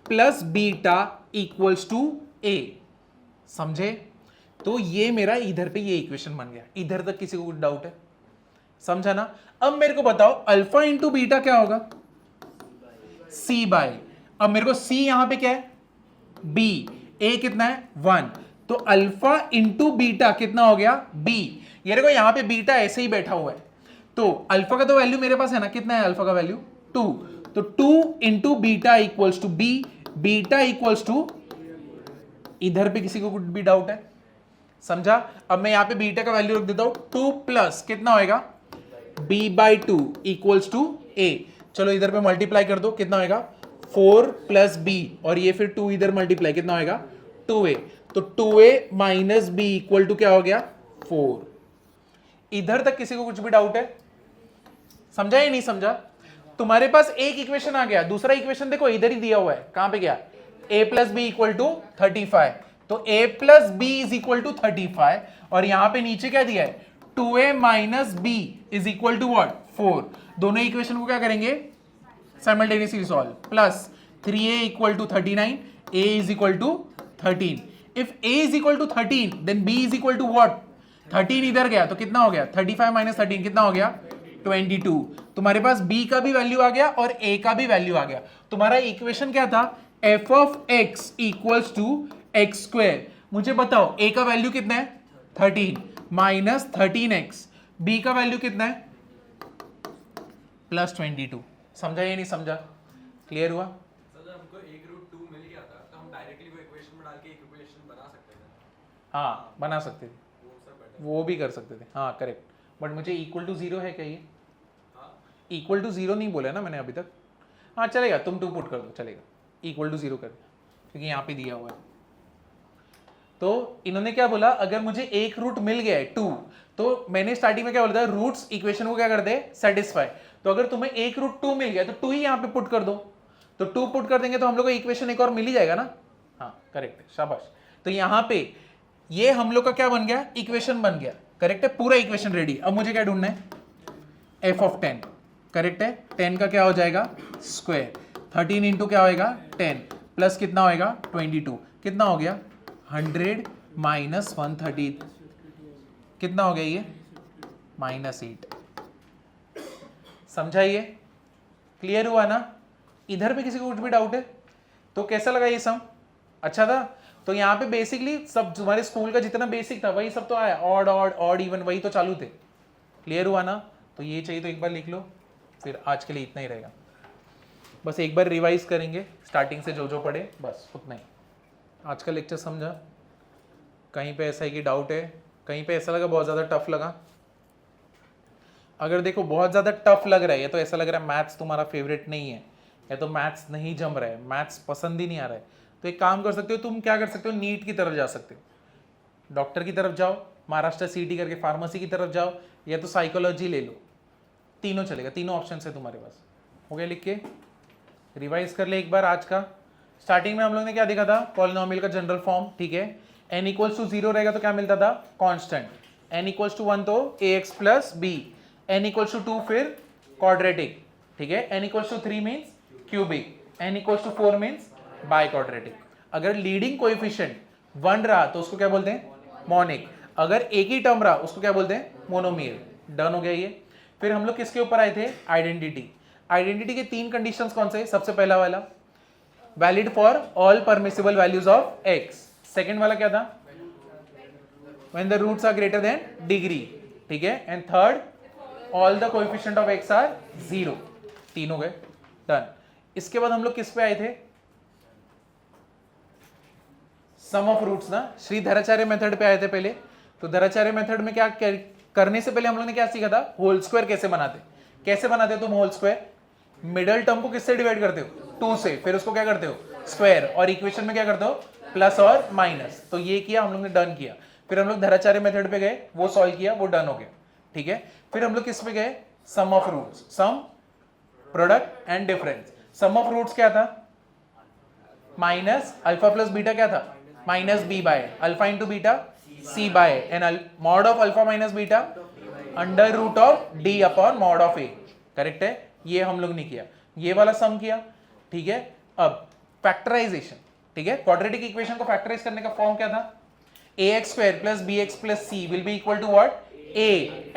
प्लस बीटा इक्वल्स टू ए। समझे? तो ये मेरा इधर पे ये इक्वेशन बन गया। इधर तक किसी को कुछ डाउट है? समझा ना? अब मेरे को बताओ अल्फा इंटू बीटा क्या होगा, सी बाय, अब मेरे को सी यहां पे क्या है बी, ए कितना है 1, तो अल्फा इंटू बीटा कितना हो गया बी। ये देखो यहां पे बीटा ऐसे ही बैठा हुआ है, तो अल्फा का तो वैल्यू मेरे पास है ना, कितना है अल्फा का वैल्यू 2, तो 2 into beta equals to b, beta equals to, इधर पे किसी को कुछ भी डाउट है? समझा? अब मैं यहाँ पे बीटा का वैल्यू रख देता हूं 2 प्लस कितना होएगा b/2 इक्वल्स टू a। चलो इधर पे मल्टीप्लाई कर दो, कितना होएगा 4 प्लस b, और ये फिर 2 इधर मल्टीप्लाई, कितना होएगा 2a। तो 2a minus b equal to क्या हो गया 4। इधर तक किसी को कुछ भी डाउट है? समझा या नहीं समझा? तुम्हारे पास एक इक्वेशन आ गया, दूसरा इक्वेशन देखो इधर ही दिया हुआ है, कहां पे गया a plus b equal to 35। तो a plus b is equal to 35, और यहां पे नीचे क्या दिया है 2a minus b is equal to what 4। दोनों इक्वेशन को क्या करेंगे simultaneously solve. Plus 3a equal to 39, a is equal to 13। If a is equal to 13 then b is equal to what 13 इधर गया तो कितना हो गया 35 माइनस 13 कितना हो गया 22। तुम्हारे पास b का भी वैल्यू आ गया और a का भी वैल्यू आ गया। तुम्हारा इक्वेशन क्या था f of x equals to x square. मुझे बताओ a का वैल्यू कितना है 13 माइनस 13x, b का वैल्यू कितना है प्लस 22। समझा या नहीं समझा? क्लियर हुआ? सर जब हमको एक रूट 2 मिल गया था तो हम डायरेक्टली वो इक्वेशन में डाल के एक इक्वेशन बना सकते थे। हाँ बना सकते थे, वो सर बेटर। वो भी कर सकते थे, हाँ करेक्ट। बट मुझे इक्वल टू 0 है क्या ये? हाँ इक्वल टू 0 नहीं बोला ना मैंने अभी तक। हाँ चलेगा, तुम 2 पुट कर दो, चलेगा। इक्वल टू 0 कर दिया क्योंकि यहाँ पे दिया हुआ है। तो इन्होंने क्या बोला, अगर मुझे एक रूट मिल गया है 2, तो मैंने स्टार्टिंग में क्या बोला था रूट्स इक्वेशन को क्या कर दे सेटिस्फाई। तो अगर तुम्हें एक रूट 2 मिल गया तो 2 ही यहाँ पे पुट कर दो। तो 2 पुट कर देंगे तो हम लोग को इक्वेशन एक और मिल ही जाएगा ना। हाँ करेक्ट है, शाबाश। तो यहाँ पे ये हम लोग का क्या बन गया इक्वेशन बन गया, करेक्ट है, पूरा इक्वेशन रेडी। अब मुझे क्या ढूंढना है f ऑफ 10, करेक्ट है। 10 का क्या हो जाएगा स्क्वायर, 13 इंटू क्या होएगा 10 प्लस कितना होएगा 22, कितना हो गया 100 माइनस 130, कितना हो गया ये -8। समझा ये? क्लियर हुआ ना? इधर पे किसी को कुछ भी डाउट है तो कैसा लगा ये सम? अच्छा था? तो यहाँ पे बेसिकली सब तुम्हारे स्कूल का जितना बेसिक था वही सब तो आया, ऑड ऑड ऑड इवन वही तो चालू थे। क्लियर हुआ ना? तो ये चाहिए तो एक बार लिख लो, फिर आज के लिए इतना ही रहेगा। बस एक बार रिवाइज करेंगे स्टार्टिंग से जो जो पढ़े, बस उतना ही। आज का लेक्चर समझा? कहीं पे ऐसा है कि डाउट है? कहीं पे ऐसा लगा बहुत ज़्यादा टफ लगा? अगर देखो बहुत ज़्यादा टफ लग रहा है या तो ऐसा लग रहा है मैथ्स तुम्हारा फेवरेट नहीं है या तो मैथ्स नहीं जम रहा है, मैथ्स पसंद ही नहीं आ रहा है, तो एक काम कर सकते हो, तुम क्या कर सकते हो नीट की तरफ जा सकते हो, डॉक्टर की तरफ जाओ, महाराष्ट्र सीटी करके फार्मेसी की तरफ जाओ, या तो साइकोलॉजी ले लो, तीनों चलेगा, तीनों ऑप्शन है तुम्हारे पास। हो गया लिख के? रिवाइज कर ले एक बार आज का। स्टार्टिंग में हम लोग ने क्या देखा था पॉलिनोमियल का जनरल फॉर्म, ठीक है। n इक्वल्स टू 0 रहेगा तो क्या मिलता था कांस्टेंट, n इक्वल्स टू 1 तो ax plus b, n equals to 2 फिर क्वाड्रेटिक, ठीक है। n equals to 3 means cubic, n equals to 4 means biquadratic. अगर लीडिंग कोएफिशिएंट 1 रहा तो उसको क्या बोलते हैं मोनिक, अगर एक ही टर्म रहा उसको क्या बोलते हैं मोनोमियल। डन हो गया ये। फिर हम लोग किसके ऊपर आए थे आइडेंटिटी। आइडेंटिटी के 3 कंडीशंस कौन से? सबसे पहला वाला valid for all permissible values of x, second वाला क्या था when the roots are greater than degree, ठीक है, and third all the coefficient of x are 0। 3 हो गए, डन। इसके बाद हम लोग किस पे आए थे सम ऑफ रूट्स ना, श्री धराचार्य मेथड पे आए थे पहले। तो धराचार्य मेथड में क्या करने से पहले हम लोग ने क्या सीखा था होल स्क्वायर कैसे बनाते। कैसे बनाते हो तुम होल स्क्वायर, मिडल टर्म को किससे डिवाइड करते हो 2 से, फिर उसको क्या करते हो स्क्वायर, और इक्वेशन में क्या करते हो प्लस और माइनस। तो ये किया हम लोग ने, डन किया। फिर हम लोग धराचार्य मेथड पे गए, वो सॉल्व किया, वो डन हो गया, ठीक है। फिर हम लोग किस पे गए sum of roots, sum product and difference. Sum of roots क्या था माइनस अल्फा प्लस बीटा क्या था minus b by alpha into beta c by n mod of alpha minus beta under root of d upon mod of a, correct है। ये हम लोग ने किया, ये वाला सम किया, ठीक है। अब फैक्टराइजेशन, ठीक है, क्वाड्रेटिक इक्वेशन को फैक्टराइज करने का फॉर्म क्या था ax square plus bx plus c will be equal to what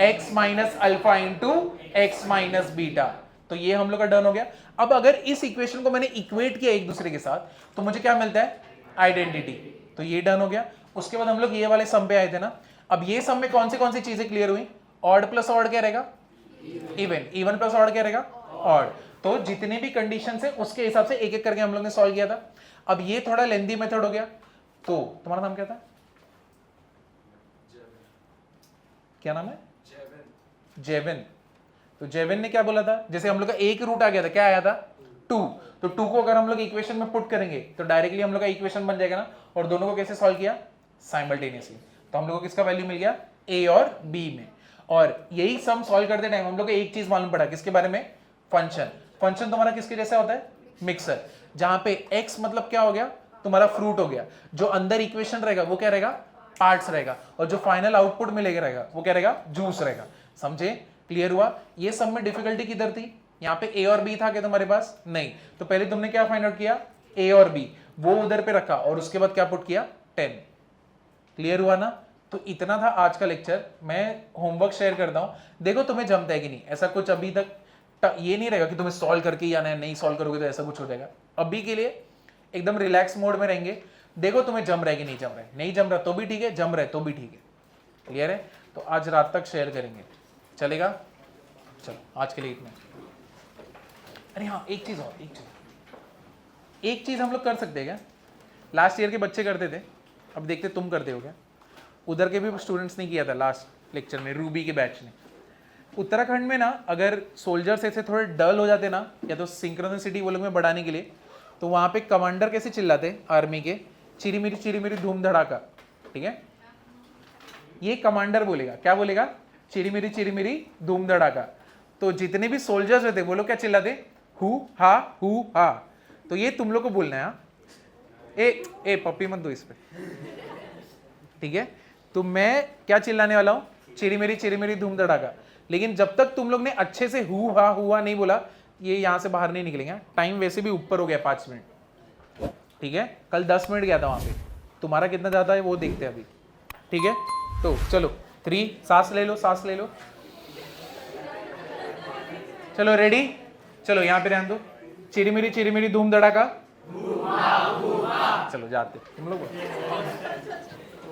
ax minus alpha into x minus beta. तो ये हम लोग का डन हो गया। अब अगर इस इक्वेशन को मैंने इक्वेट किया एक दूसरे के साथ तो मुझे क्या मिलता है आइडेंटिटी, तो ये डन हो गया। उसके बाद हम लोग ये वाले सम पे आए थे ना। अब ये सम में कौन सी चीजें क्लियर हुई, ऑड प्लस ऑड क्या रहेगा इवन, इवन प्लस ऑड क्या रहेगा ऑड। तो जितने भी कंडीशन है उसके हिसाब से एक एक करके हम लोग ने सॉल्व किया था। अब ये थोड़ा लेंथी मेथड हो गया। तो तुम्हारा नाम क्या था क्या नाम है? जेवन। जेविन। तो जेविन ने क्या बोला था, जैसे हम लोग का एक रूट आ गया था, क्या आया था? 2। तो 2 को अगर हम लोग इक्वेशन में पुट करेंगे तो डायरेक्टली हम लोग का इक्वेशन बन जाएगा ना। और दोनों को कैसे सॉल्व किया? साइमल्टेनियसली। तो हम लोग को किसका वैल्यू मिल गया? ए और बी में। और यही सम सॉल्व करते टाइम हम लोग को एक चीज मालूम पड़ा, किसके बारे में? फंक्शन। फंक्शन तुम्हारा किसके जैसा होता है? मिक्सर। जहां पे x मतलब क्या हो गया? तुम्हारा फ्रूट हो गया। जो अंदर इक्वेशन रहेगा वो क्या रहेगा? पार्ट्स रहेगा। और जो फाइनल आउटपुट मिलेगा रहेगा वो क्या रहेगा? जूस रहेगा। समझे? क्लियर हुआ? ये सब में डिफिकल्टी किधर थी? यहाँ पे a और b था क्या तुम्हारे पास? नहीं। तो पहले तुमने क्या फाइंड आउट किया? a और b, वो उधर पे रखा और उसके बाद क्या पुट किया? 10। क्लियर हुआ ना? तो इतना था आज का लेक्चर। मैं होमवर्क शेयर करता हूं, देखो तुम्हें जमता है कि नहीं। ऐसा कुछ अभी तक ये नहीं रहेगा कि तुम्हें सॉल्व करके ही आना है, नहीं सॉल्व करोगे तो ऐसा कुछ हो जाएगा। अभी के लिए एकदम रिलैक्स मोड में रहेंगे। देखो तुम्हें जम रहा है कि नहीं जम रहा है। नहीं जम रहा तो भी ठीक है, जम रहा है तो भी ठीक है। क्लियर है? तो आज रात तक शेयर करेंगे, चलेगा? चलो आज के लिए इतना। अरे हाँ, एक चीज और, एक चीज हम लोग कर सकते हैं क्या? लास्ट ईयर के बच्चे करते थे, अब देखते तुम करते हो क्या। उधर के भी स्टूडेंट्स ने किया था लास्ट लेक्चर में, रूबी के बैच ने। उत्तराखंड में ना अगर सोल्जर्स ऐसे थोड़े डल हो जाते ना, या तो सिंक्रोनिसिटी वो लोग में बढ़ाने के लिए, तो वहां पे कमांडर कैसे चिल्लाते आर्मी के? चिरी मेरी धूम धड़ाका। ठीक है, ये कमांडर बोलेगा। क्या बोलेगा? चिरी मेरी धूम धड़ाका। तो जितने भी सोल्जर्स रहते वो लोग क्या चिल्लाते? हु हा। तो ये तुम लोग को बोलना है। ए पप्पी मत दो इस पे, ठीक है? तो मैं क्या चिल्लाने वाला हूं? चिरी मेरी धूम धड़ाका। लेकिन जब तक तुम लोग ने अच्छे से हुआ नहीं बोला, ये यहां से बाहर नहीं निकलेंगे। टाइम वैसे भी ऊपर हो गया 5 मिनट, ठीक है? कल 10 मिनट गया था वहां पे, तुम्हारा कितना जाता है वो देखते हैं अभी, ठीक है? तो चलो 3, सांस ले लो, सांस ले लो। चलो रेडी? चलो यहां पे रहने दो। चिरी मेरी धूम धड़ाका। चलो जाते तुम लोग।